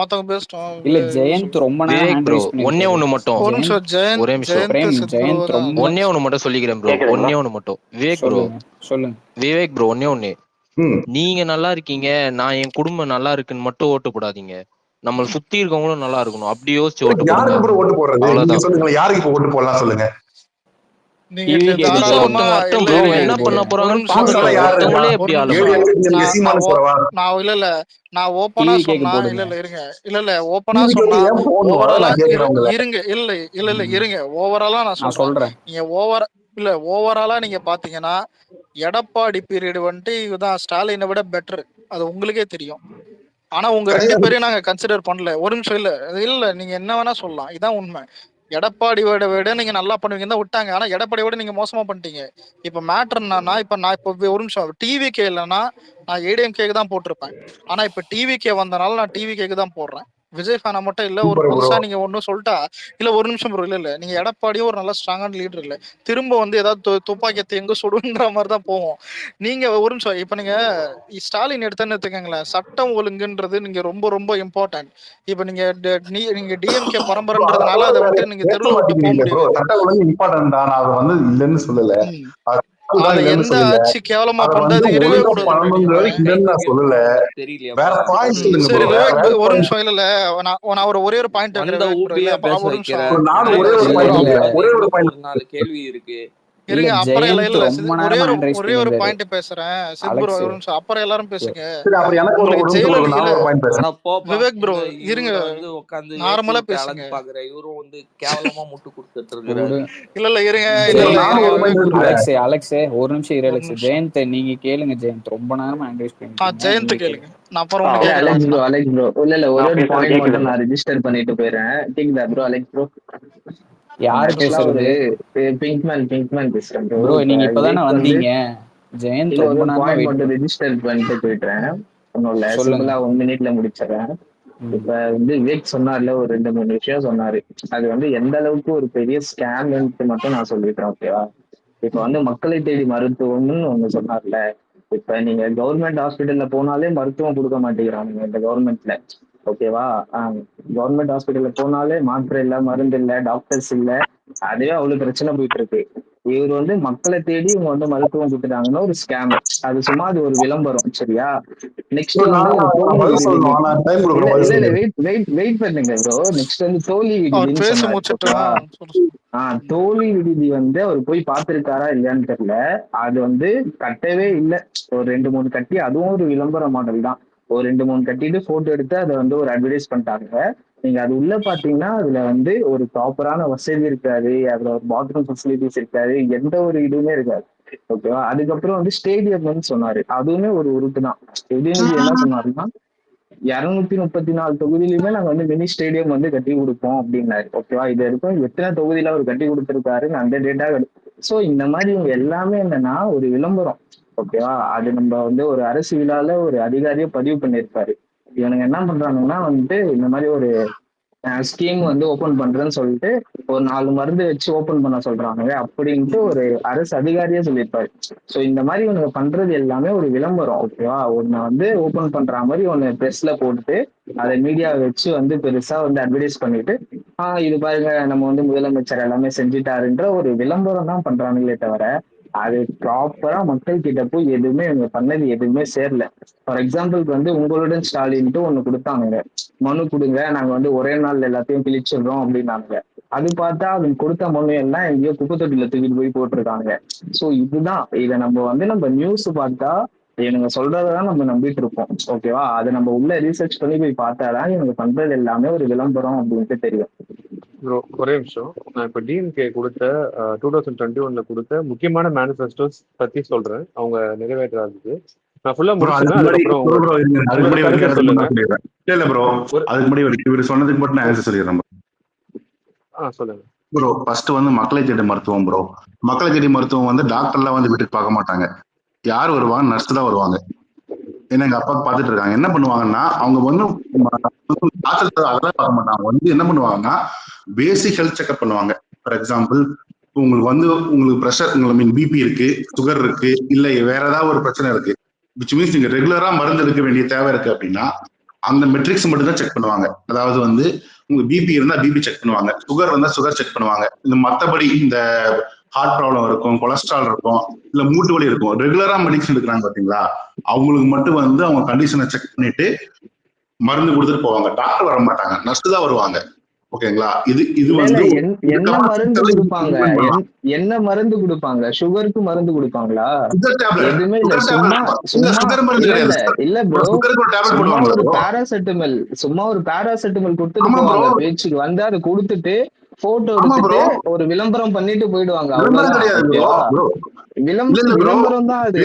மத்தவங்க பேசிட்டோம். இல்ல ஜெயந்த் ரொம்ப நேரம் விவேக் ஹேண்ட் ப்ரோ ரைஸ் ஒன்னே பண்ணிருக்காரு. ஒண்ணு மட்டும். ஒரு ஜெயந்த் நிமிஷம் ஒரே நிமிஷம். பிரேம், ஜெயந்த் ப்ரோ ஜெயந்த் தான். ரொம்ப ஒன்னே ஒண்ணு மட்டும் சொல்லிக்கிறேன் ப்ரோ. ஒன்னே ஒண்ணு மட்டும். விவேக் ப்ரோ, சொல்லுங்க. விவேக் ப்ரோ ஒன்னே ஒண்ணு. ம். நீங்க நல்லா இருக்கீங்க, நான் என் குடும்பம் நல்லா இருக்குன்னு மட்டும் ஓட்டு போடாதீங்க. நம்மள சுத்தி இருக்கவங்களும் நல்லா இருக்கணும், அப்படி யோசிச்சு ஓட்டு போடுங்க. யாருக்கு ப்ரோ ஓட்டு போடுறது? நீங்க அவ்வளவுதான். சொல்லுங்க, யாருக்கு இப்ப ஓட்டு போடலாம் சொல்லுங்க. நீங்க டிவிக்கு புதுசா போடுங்க. தாராளமா ஒருத்தவங்க வரட்டும் இல்ல ப்ரோ, இருங்க என்ன பண்ண ஒரு போறாங்கன்னு நிமிஷம் இல்ல பாக்கட்டும். புதுசாலாம் யாரு இருக்கா? ஒருத்தவங்களே ஒரு எப்படி நிமிஷம் ஆளுங்க. சீமானு சொல்லவா? நான் இல்ல நான் ஓப்பனா டிவிக்கு சொன்னா போடுங்க. இல்ல ஓப்பனா டிவிக்கு சொன்னா ஏன் போடணும்? ஓவராலா நான் கேட்கிறேன் உங்களை. இருங்க இல்ல இருங்க ஓவராலா நான் நான் சொல்றேன். சொல்றேன். நீங்க ஓவராலா நீங்க பாத்தீங்கன்னா எடப்பாடி பீரியட் வந்துட்டு இதுதான் ஸ்டாலினை விட பெட்டர், அது உங்களுக்கே தெரியும். ஆனா உங்க ரெண்டு பேரையும் நாங்க கன்சிடர் பண்ணல. ஒரு நிமிஷம் இல்ல நீங்க என்ன வேணா சொல்லலாம், இதான் உண்மை. எடப்பாடியோட விட நீங்க நல்லா பண்ணுவீங்க தான் விட்டாங்க. ஆனா எடப்பாடியை விட நீங்க மோசமா பண்ணிட்டீங்க. இப்ப மேட்டர் என்னன்னா, இப்ப நான் இப்ப ஒரு நிமிஷம் டிவிகே இல்லைன்னா நான் ஏடிஎம்கேக்கு தான் போட்டிருப்பேன். ஆனா இப்ப டிவிகே வந்தனால நான் டிவிகேக்கு தான் போடுறேன். விஜய் ஃபேனா மட்டும் இல்ல, ஒரு சூப்பர் ப்ரோ. புதுசா நீங்க ஒன்னும் சொல்லிட்டா, இல்ல ஒரு நிமிஷம் ப்ரோ, இல்ல நீங்க எடப்பாடியும் ஒரு நல்ல ஸ்ட்ராங்கான லீடர் இல்ல, திரும்ப வந்து ஏதாவது துப்பாக்கியத்தை எங்க சுடுன்ற மாதிரி தான் போவோம். நீங்க ஒரு நிமிஷம், இப்ப நீங்க ஸ்டாலின் எடுத்தேன்னு எடுத்துக்கங்களேன், சட்டம் ஒழுங்குன்றது நீங்க ரொம்ப ரொம்ப இம்பார்ட்டன்ட். இப்ப நீங்க டிஎம்கே பரம்பரைன்றதுனால அதை விட்டு நீங்க தெருவில் விட்டு போக ப்ரோ, முடியாது. சட்ட ஒழுங்கு இம்பார்ட்டன்ட் தான், நான் அதை வந்து இல்லைன்னு சொல்லல. ம். அது அதை இல்லைன்னு எந்த சொல்லல. ஆட்சி கேவலமா அதை பண்றது வந்து இருக்கவே ஒழுங்கா கூடாது. பண்ணணுங்கிறது இல்லைன்னு நான் சொல்லல. வேற பாயிண்ட் சொல்லுங்க சரி ப்ரோ. விவேக், வேற ஒரு பாயிண்ட். நிமிஷம், இல்ல நான் ஒரே ஒரு பாயிண்ட் வைக்கிறேன் விவேக் ப்ரோ, இல்ல ஒரு நிமிஷம் நானும் ஒரே ஒரு இல்ல பாயிண்ட் இல்ல வைக்கிறேன். ஒரே ஒரு பாயிண்ட். இல்ல இருங்க. அப்புறம் இல்ல ஜெயந்த் இல்ல ரொம்ப நேரமா ஹேண்ட் ரைஸ் ஒரே ஒரு பண்ணியிருந்தாரு. பாயிண்ட் பேசுறேன் சித் ப்ரோ, அலெக்ஸ் ஒரு நிமிஷம், அப்புறம் எல்லாரும் பேசுங்க. சரி, அப்புறம் எனக்கு ஒரு உங்களுக்கு நிமிஷம் கொடுங்க, இல்ல நானும் ஒரு பாயிண்ட் பேசுறேன். விவேக் ப்ரோ இருங்க, நார்மலா பேசுங்க. ஒரு இல்ல இருங்க, ஜெயந்த் நானும் ஒரு பாயிண்ட் எடுக்கிறேன். அலெக்ஸ் ஒரு நிமிஷம் இரு ஒரு அலெக்ஸ். நிமிஷம். ஜெயந்த் நீங்க கேளுங்க ஜெயந்த், ரொம்ப நேரமா ஹேண்ட் ரைஸ் பண்ணிருக்கீங்க. ஜெயந்த் நீங்க கேளுங்க, நான் அப்புறம் ஒண்ணு இல்ல அலெக்ஸ் ப்ரோ, கேக்குறேன். அலெக்ஸ் ப்ரோ, இல்ல ஒரு நான் ஒரு பேசுறது பாயிண்ட் கேக்குது மட்டும் ப்ரோ. நான் ரெஜிஸ்டர் பண்ணிட்டு போயிடுறேன். கேக்குதா ப்ரோ? அலெக்ஸ் ப்ரோ, யாரு ஆக்சுவலா ஒரு பேசுறது பிங்க்மேன் பேசுறேன் ப்ரோ. ப்ரோ? இப்ப நீங்க இப்பதானே விவேக் வந்து வந்தீங்க. ஜெயந்த் இல்ல ஒரு ரொம்ப ஒரு நேரமா பாயிண்ட் வெயிட் மட்டும் பண்ணு. ரெஜிஸ்டர் பண்ணிட்டு போயிட்டேன். ஒன்றும் இல்ல, சொல்லுங்க. சிம்பிளா 1 மினிட்ல முடிச்சிடறேன். இப்ப வந்து விவேக் சொன்னார்ல, ஒரு 2-3 விஷயம் சொன்னாரு. அது வந்து எந்த அளவுக்கு ஒரு பெரிய ஸ்கேம்ன்ட்டு மட்டும் நான் சொல்லிடுறேன், ஓகேவா? இப்ப வந்து மக்களை தேடி மருத்துவம்னு ஒண்ணு சொன்னார்ல. இப்ப நீங்க கவர்மெண்ட் ஹாஸ்பிட்டல்ல போனாலே மருத்துவம் கொடுக்க மாட்டேங்கிறாங்க இந்த கவர்மெண்ட்ல, ஓகேவா? கவர்மெண்ட் ஹாஸ்பிட்டல்ல போனாலே மாத்திரை இல்ல, மருந்து இல்ல, டாக்டர்ஸ் இல்ல, அதுவே அவ்வளவு பிரச்சனை போயிட்டு இருக்கு. இவர் வந்து மக்களை தேடி இவங்க வந்து மருத்துவம் கொடுத்துட்டாங்கன்னா ஒரு ஸ்கேம். அது சும்மா அது ஒரு விளம்பரம், சரியா? நெக்ஸ்ட் வந்து ஒரு தோல்வி பதில் விடுதி. சொல்லணும், நான் டைம் இல்ல கொடுக்குறேன், பதில் இல்ல இல்ல சொல்லுங்க. வெயிட் பண்ணுங்க ப்ரோ. நெக்ஸ்ட் வந்து தோல்வி அவர் விடுதின்னு பேச சொன்னாரு, முடிச்சிட்டு ஓகேவா? சொல்லு. தோல்வி விடுதி வந்து அவர் போய் பார்த்திருக்காரா இல்லையான்னு தெரியல. அது வந்து கட்டவே இல்லை. ஒரு 2-3 கட்டி, அதுவும் ஒரு விளம்பர மாடல் தான். ஒரு 2-3 கட்டிட்டு போட்டோ எடுத்து அதை வந்து ஒரு அட்வர்டைஸ் பண்ணிட்டாங்க. நீங்க அது உள்ள பாத்தீங்கன்னா அதுல வந்து ஒரு ப்ராப்பரான வசதி இருக்காது, அதுல ஒரு பாத்ரூம் ஃபெசிலிட்டிஸ் இருக்காது, எந்த ஒரு இதுவுமே இருக்காது, ஓகேவா? அதுக்கப்புறம் வந்து ஸ்டேடியம்னு சொன்னாரு, அதுவுமே ஒரு உருட்டு தான். உதயநிதி என்ன சொன்னாருன்னா 234 தொகுதியிலுமே நாங்க வந்து மினி ஸ்டேடியம் வந்து கட்டி கொடுப்போம் அப்படின்னாரு, ஓகேவா? இது வரைக்கும் எத்தனை தொகுதியில அவர் கட்டி கொடுத்திருக்காருன்னு அந்த டேட்டா. சோ இந்த மாதிரி இவங்க எல்லாமே என்னன்னா ஒரு விளம்பரம், ஓகேவா? அது நம்ம வந்து ஒரு அரசு விழால ஒரு அதிகாரியை பதிவு பண்ணியிருப்பாரு. இவனுங்க என்ன பண்றாங்கன்னா வந்துட்டு இந்த மாதிரி ஒரு ஸ்கீம் வந்து ஓபன் பண்றேன்னு சொல்லிட்டு ஒரு 4 மருந்து வச்சு ஓபன் பண்ண சொல்றாங்க அப்படின்ட்டு ஒரு அரசு அதிகாரியே சொல்லியிருப்பாரு. சோ இந்த மாதிரி இவனுங்க பண்றது எல்லாமே ஒரு விளம்பரம், ஓகேவா? ஒன்னு வந்து ஓபன் பண்ற மாதிரி ஒன்னு பிரஸ்ல போட்டுட்டு அதை மீடியா வச்சு வந்து பெருசா வந்து அட்வர்டைஸ் பண்ணிட்டு இது பாருங்க நம்ம வந்து முதலமைச்சர் எல்லாமே செஞ்சுட்டாருன்ற ஒரு விளம்பரம் தான் பண்றாங்களே தவிர அது ப்ராப்பரா மக்கள் கிட்ட போய் எதுவுமே இவங்க பண்ணது எதுவுமே சேரல. ஃபார் எக்ஸாம்பிளுக்கு வந்து உங்களுடன் ஸ்டாலின்ட்டு ஒண்ணு கொடுத்தாங்க, மனு கொடுங்க நாங்க வந்து ஒரே நாள் எல்லாத்தையும் கிழிச்சிடுறோம் அப்படின்னாங்க. அது பார்த்தா அவங்க கொடுத்த மனு எல்லாம் எங்கேயோ குப்பை தொட்டில தூக்கிட்டு போய் போட்டிருக்காங்க. சோ இதுதான், இதை நம்ம நியூஸ் பார்த்தா இவனுங்க சொல்றதான் நம்ம நம்பிட்டு இருப்போம், ஓகேவா? அதை நம்ம உள்ள ரீசர்ச் பண்ணி போய் பார்த்தாதான் இவங்க பண்றது எல்லாமே ஒரு விளம்பரம் அப்படின்ட்டு தெரியும். ப்ரோ ஒரே நிமிஷம், நான் இப்போ டிஎம்கே கொடுத்த 2021 கொடுத்த முக்கியமான மேனிஃபெஸ்டோஸ் பத்தி சொல்றேன், அவங்க நிறைவேற்றாதது. நான் ஃபுல்லா முடிச்சிடுறேன், அதுக்கப்புறம் உங்களோட கருத்தை சொல்லுங்க. இல்ல ப்ரோ, அதுக்கு முன்னாடி இவர் சொன்னதுக்கு மட்டும் நான் ஆன்சர் சொல்லிடுறேன் சொல்லுங்க ப்ரோ. ஃபர்ஸ்ட் வந்து மக்களை தேடி மருத்துவம் ப்ரோ. மக்களை தேடி மருத்துவம் வந்து டாக்டர்லாம் வந்து வீட்டுக்கு பார்க்க மாட்டாங்க. யார் வருவாங்க? நர்ஸ் தான் வருவாங்க. ஏன்னா எங்க அப்பா பார்த்துட்டு இருக்காங்க. என்ன பண்ணுவாங்கன்னா அவங்க வந்து அதெல்லாம் பார்க்க மாட்டாங்க. வந்து என்ன பண்ணுவாங்கன்னா பேசிக் ஹெல்த் செக்அப் பண்ணுவாங்க. ஃபார் எக்ஸாம்பிள் உங்களுக்கு ப்ரெஷர், உங்களுக்கு பிபி இருக்கு, சுகர் இருக்கு, இல்ல வேற ஏதாவது ஒரு பிரச்சனை இருக்கு, விச் மீன்ஸ் நீங்க ரெகுலரா மருந்து எடுக்க வேண்டிய தேவை இருக்கு அப்படின்னா அந்த மெட்ரிக்ஸ் மட்டும் தான் செக் பண்ணுவாங்க. அதாவது வந்து உங்களுக்கு பிபி இருந்தா பிபி செக் பண்ணுவாங்க, சுகர் இருந்தா சுகர் செக் பண்ணுவாங்க. இந்த மற்றபடி இந்த ஹார்ட் ப்ராப்ளம் இருக்கும், கொலஸ்ட்ரால் இருக்கும், இல்ல மூட்டு வலி இருக்கும், ரெகுலரா மெடிசன் எடுக்கிறாங்க பாத்தீங்களா, அவங்களுக்கு மட்டும் வந்து அவங்க கண்டிஷனை செக் பண்ணிட்டு மருந்து கொடுத்துட்டு போவாங்க. டாக்டர் வர மாட்டாங்க, நர்ஸ் தான் வருவாங்க, ஓகேங்களா? இது வந்து என்ன மருந்து கொடுப்பாங்க? என்ன மருந்து கொடுப்பாங்க? சுகருக்கு மருந்து கொடுப்பாங்களா? எதுவுமே இல்ல. இல்ல ப்ரோ, ஒரு பேராசிட்டமல், சும்மா ஒரு பேராசிட்டமல் கொடுத்துட்டு போவாங்க. பேச்சுக்கு வந்து அதை கொடுத்துட்டு போட்டோ எடுத்துட்டு ஒரு விளம்பரம் பண்ணிட்டு போயிடுவாங்க. விளம்பரம் தான் அது.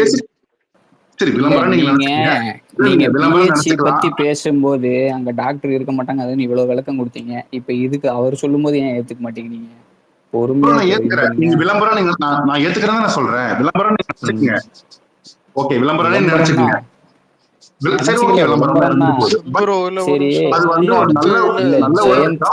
நீங்க பிஹெச்சி பத்தி பேசும்போது அங்க டாக்டர் இருக்க மாட்டாங்க, அதுன்னு இவ்வளவு விளக்கம் கொடுத்தீங்க. இப்ப இதுக்கு அவர் சொல்லும் போது ஏன் ஏத்துக்க மாட்டேங்கிறீங்க? பொறுமையா நீங்க விளம்பரம், நான் ஏத்துக்கிறேன், நான் சொல்றேன் விளம்பரம் நீங்க நினைச்சுக்கீங்க. ஓகே, விளம்பரம் நினைச்சுக்கீங்க. சரி ஓகே விளம்பரம்னா ப்ரோ இல்ல ஒரு சரி நிமிஷம் அது வந்து ஐயா ஒரு அடுத்து நல்ல இல்ல இல்ல நல்ல ஒரு ஜெயந்த்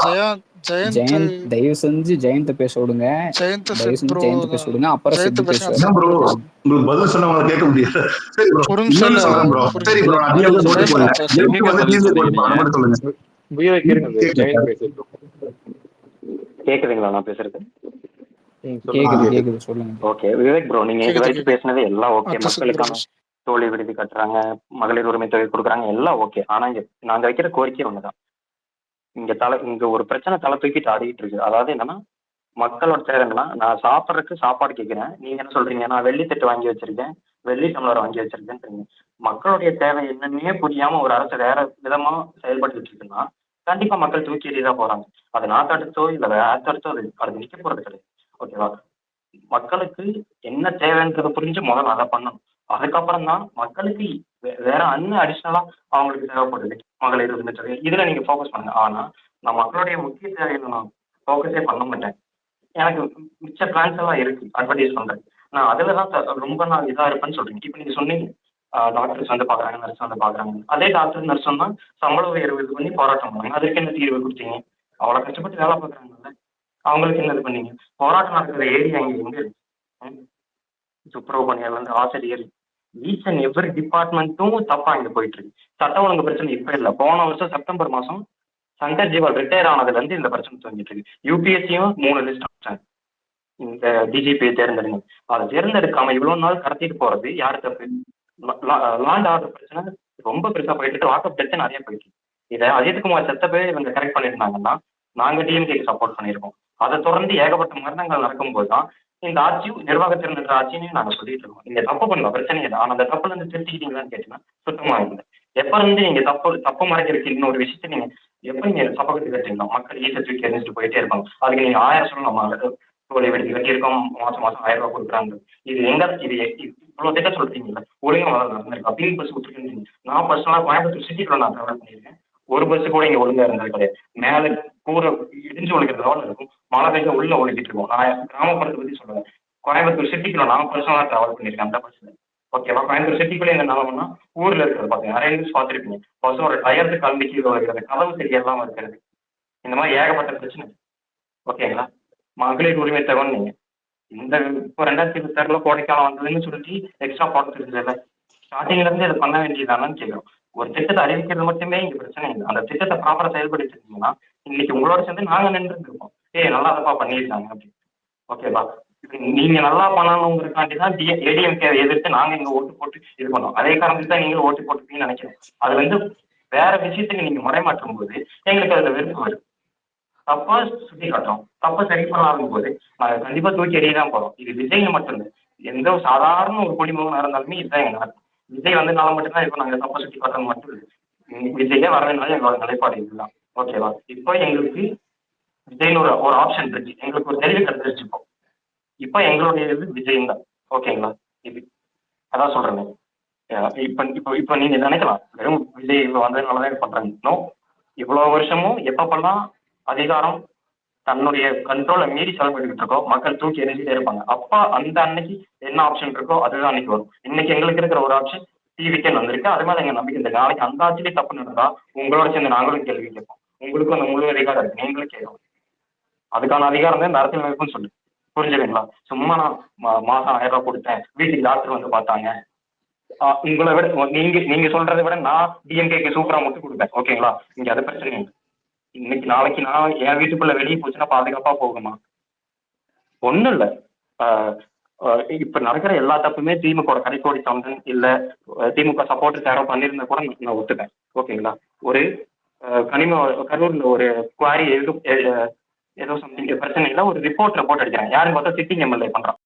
ஜெயந்த் ஜெயந்த் தயவு செஞ்சு ஜெயந்த பேச விடுங்க. ஜெயந்த் தயவு செட் செஞ்சு ப்ரோ ஜெயந்த பேச விடுங்க. அப்புறம் ஜெயந்த் சித்து பேசுங்க பேசுவாரு. என்ன ப்ரோ அதுக்கப்புறம் உங்களுக்கு பதில் சொன்னவங்களை கேட்க முடியாது. சரி ப்ரோ ஒரு நிமிஷம் இன்னொன்னு இல்ல சொல்றேன் ப்ரோ. சரி புரியுது ப்ரோ நான் டிஎம்கே ஓட்டு டைம் போடுறேன். ஆயிடுச்சு எதுக்கு வந்து பதில் டிஎம்கே சொன்னீங்க ஓட்டு நீங்க. போடுறேன் மட்டும் சொல்லுங்க. விவேக் இருங்க, ஜெயந்த் பேசிட்டு. கேக்குதுங்களா நான் பேசுறது? சொல்லுங்க. கேக்குது சொல்லுங்க. ஓகே விவேக் ப்ரோ, நீங்க இது கேக்குது வரைக்கும் கேக்குது பேசினது எல்லாம் ஓகே. அத்தசுக்கு ப்ரோ மக்களுக்கான தோழி விடுதி கட்டுறாங்க, மகளிர் உரிமை தொகை கொடுக்குறாங்க, எல்லாம் ஓகே. ஆனா இங்க நாங்க வைக்கிற கோரிக்கை ஒண்ணுதான். இங்க ஒரு பிரச்சனை தலை தூக்கிட்டு ஆடிட்டு இருக்கு. அதாவது என்னன்னா, மக்களோட தேவை என்னன்னா, நான் சாப்பிட்றதுக்கு சாப்பாடு கேட்கிறேன், நீங்க என்ன சொல்றீங்க, நான் வெள்ளி தட்டு வாங்கி வச்சிருக்கேன், வெள்ளி டம்ளர் வாங்கி வச்சிருக்கேன்றீங்க. மக்களுடைய தேவை என்னன்னே புரியாம ஒரு அரசு வேற விதமா செயல்பட்டு இருக்குன்னா கண்டிப்பா மக்கள் தூக்கி எறியதான் போறாங்க. அது நாட்டடுத்தோ இல்ல வேற அடுத்தடுத்தோ அது நிக்க போறது கிடையாது. ஓகேவா? மக்களுக்கு என்ன தேவைன்றதை புரிஞ்சு முதல்ல அதை பண்ணணும். அதுக்கப்புறம் தான் மக்களுக்கு வேற அடிஷ்னலா அவங்களுக்கு தேவைப்படுது மகளிர் உரிமை தொகை, இதுல நீங்க ஃபோக்கஸ் பண்ணுங்க. ஆனா நான் மக்களுடைய முக்கிய தேவையை நான் ஃபோக்கஸே பண்ண மாட்டேன். எனக்கு மிச்ச பிளான்ஸ் எல்லாம் இருக்கு, அட்வர்டைஸ் பண்றேன். நான் அதுல தான் ரொம்ப நான் இதா இருப்பேன்னு சொல்றீங்க. இப்போ நீங்க சொன்னீங்க டாக்டர்ஸ் வந்து பாக்குறாங்க, நர்ஸ் வந்து பாக்குறாங்க. அதே டாக்டர் நர்ஸ் தான் சம்பள உயர்வு இது பண்ணி போராட்டம் பண்ணாங்க. அதற்கு என்ன தீர்வு கொடுத்தீங்க? அவ்வளவு கஷ்டப்பட்டு வேலை பார்க்குறாங்கல்ல, அவங்களுக்கு என்ன இது பண்ணீங்க? போராட்டம் நடக்கிற ஏரியா இங்க எங்க இருக்கு? துப்புரவு பணியாளர் வந்து ஆசிரியர், ஈச் அண்ட் எவ்ரி டிபார்ட்மெண்ட்டும் தப்பா இங்க போயிட்டு இருக்கு. சட்ட ஒழுங்கு பிரச்சனை இப்ப இல்லை, போன வருஷம் செப்டம்பர் மாசம் சங்கர் ஜிவால் ரிட்டையர் ஆனதுல இருந்து இந்த பிரச்சனை துவங்கிட்டு இருக்கு. யூபிஎஸ்சியும் 3 லிஸ்ட் அமைச்சாங்க, இந்த டிஜிபியை தேர்ந்தெடுங்க. அதை தேர்ந்தெடுக்காம இவ்வளவு நாள் கடத்திட்டு போறது யாரு தப்பு? லாண்ட் ஆர்டர் பிரச்சனை ரொம்ப பெருசா போயிட்டு இருக்கு, லாக் அப் டெத் நிறைய போயிட்டு இருக்கு. இதை அஜித்குமார் செத்தப்பே இவங்க கரெக்ட் பண்ணியிருந்தாங்கன்னா நாங்க டிஎம்கேக்கு சப்போர்ட் பண்ணியிருக்கோம். அதை தொடர்ந்து ஏகப்பட்ட மரணங்கள் நடக்கும்போது தான் இந்த ஆட்சியும் நிர்வாகத்திறன் என்ற ஆட்சியும் நாங்க சொல்லிட்டு இருக்கோம். நீங்க தப்பு பண்ணலாம், பிரச்சனை இல்லை. ஆனா அந்த தப்புல இருந்து திருத்திக்கிட்டீங்களான்னு கேட்டீங்கன்னா சுத்தமா இல்லை. எப்ப இருந்து நீங்க தப்பு மறைக்கிறதுக்கு இன்னொரு விஷயத்த நீங்க எப்ப நீங்க சப்போர்ட் கட்டுறீங்களா, மக்கள் ஈஸை தூக்கி எரிஞ்சிட்டு போயிட்டே இருப்பாங்க. அதுக்கு நீங்க 1000 சொல்லலாம், தோழி வெடி கட்டியிருக்கோம், மாசம் 1000 ரூபாய் கொடுக்குறாங்க. இது இவ்வளவு திட்டம் சொல்றீங்கல்ல, ஒழுங்கா முதல்ல நடந்திருக்கு. அப்படின்னு பஸ் விட்டுருக்கீங்க. நான் பர்சனலா கோயம்புத்தூர் சிட்டிக்குள்ள நான் ட்ராவல் பண்ணியிருக்கேன், ஒரு பஸ் கூட இங்க ஒழுங்கா இருந்தது கிடையாது. மேல கூரை இடிஞ்சு ஒழுகிறது லெவலில் இருக்கும், மழை பெய்ஞ்ச உள்ள ஒழுகிட்டு இருக்கும். நான் கிராமப்புறத்தை பத்தி சொல்லுவேன், கோயம்புத்தூர் சிட்டிக்குள்ள நான் பர்சனலா ட்ராவல் பண்ணியிருக்கேன் அந்த பஸ்ல. ஓகேவா? கோயம்புத்தூர் சிட்டிக்குள்ள எங்க நிலவனா ஊர்ல இருக்கிறது பாத்தீங்க, நிறைய நியூஸ் பார்த்துருப்பீங்க. பஸ்ஸோட டயருக்கு கலந்து கீழே இருக்கிறது, கதவு சரியில்லாம இருக்கிறது, இந்த மாதிரி ஏகப்பட்ட பிரச்சனை. ஓகேங்களா? மகளிர் உரிமை தகவல் நீங்க இந்த இப்போ 2026 கோடைக்காலம் வந்ததுன்னு சொல்லி எக்ஸ்ட்ரா போட்டு இருக்குல்ல, ஸ்டார்டிங்ல இருந்து இதை பண்ண வேண்டியதானு கேட்குறோம். ஒரு திட்டத்தை அறிவிக்கிறது மட்டுமே இங்க பிரச்சனை இல்லை. அந்த திட்டத்தை ப்ராப்பரா செயல்படுத்தி இருந்தீங்கன்னா இன்னைக்கு உங்களோட சேர்ந்து நாங்க நின்று இருக்கோம், நல்லா தப்பா பண்ணியிருக்காங்க அப்படின்னு. ஓகேவா? நீங்க நல்லா பண்ணணுங்கிறதுக்காண்டி தான் ஏடிஎம்கே எதிர்த்து நாங்க இங்க ஓட்டு போட்டு இது பண்ணோம். அதே காரணத்துக்கு தான் நீங்களும் ஓட்டு போட்டுப்பீங்கன்னு நினைக்கிறேன். அது வந்து வேற விஷயத்துக்கு நீங்க முறைமாற்றும் போது எங்களுக்கு அதுல வெறுப்பு வருது. தப்பா சுட்டி காட்டுறோம், தப்ப சரி பண்ணாலும் போது நாங்க கண்டிப்பா தூக்கி எறிய தான் போறோம். இது விஜய்னு மட்டும் இல்லை, எந்த ஒரு சாதாரண ஒரு குடிமகனா இருந்தாலுமே இதுதான் எங்க நடக்கும். விஜய் வந்ததுனால மட்டும்தான் இப்போ நாங்க தப்ப சுட்டி காட்டுறது மட்டும் இல்லை, விஜயே வர்றதுனால எங்களோட நிலைப்பாடு இதுதான். ஓகேவா? இப்போ எங்களுக்கு விஜய்னு ஒரு ஆப்ஷன் இருக்கு, எங்களுக்கு ஒரு தெளிவு கிடைச்சிருச்சு. இப்போ எங்களுடைய இது விஜய் தான். ஓகேங்களா? இது அதான் சொல்றேன். இப்ப இப்போ இப்போ நீங்க நினைக்கலாம் வெறும் விஜய் இவ்வளவு வந்ததுனாலதான் இது பண்றாங்க. நோ, இவ்வளவு வருஷமும் எப்பப்பெல்லாம் அதிகாரம் தன்னுடைய கண்ட்ரோலை மீறி செயல்பட்டுக்கிட்டு இருக்கோ மக்கள் தூக்கி எரிஞ்சிட்டே இருப்பாங்க. அப்ப அந்த அன்னைக்கு என்ன ஆப்ஷன் இருக்கோ அதுதான் அன்னைக்கு வரும். இன்னைக்கு எங்களுக்கு இருக்கிற ஒரு ஆப்ஷன் டிவிக்கே வந்திருக்கு, அது மாதிரி எங்க நம்பிக்கை இந்த நாளைக்கு அந்த ஆட்சியிலே தப்பு நடந்தா உங்களோட சேர்ந்து நாங்களும் கேள்வி கேட்போம். உங்களுக்கும் அந்த முழு அதிகாரம் இருக்கு, நீங்களும் கேட்கணும். அதுக்கான அதிகாரம் தான் இந்த அரசியலமைப்புன்னு சொல்லு, புரிஞ்சுதுங்களா? சும்மா நான் மாசம் 1000 ரூபாய் கொடுத்தேன், வீட்டுக்கு டாக்டர் வந்து பார்த்தாங்க, உங்களை விட நீங்க சொல்றதை விட நான் டிஎம்கேக்கு சூப்பரா முட்டு கொடுப்பேன். ஓகேங்களா? இங்க அது பிரச்சனை இல்லை. இன்னைக்கு நாளைக்கு நான் என் வீட்டுக்குள்ள வெளியே போச்சுன்னா பாதுகாப்பா போகுமா? ஒண்ணும் இல்ல. இப்ப நடக்கிற எல்லா தப்புமே திமுக கடைக்கோடி சவுண்டன் இல்ல திமுக சப்போர்ட் யாரோ பண்ணியிருந்தா கூட நான் ஒத்துப்பேன். ஓகேங்களா? ஒரு கரூர்ல ஒரு குவாரி ஏதோ சம்திங் பிரச்சனை இல்லை, ஒரு ரிப்போர்ட் அடிக்கிறாங்க, யாரும் பார்த்தா சிட்டிங் எம்எல்ஏ பண்றான்.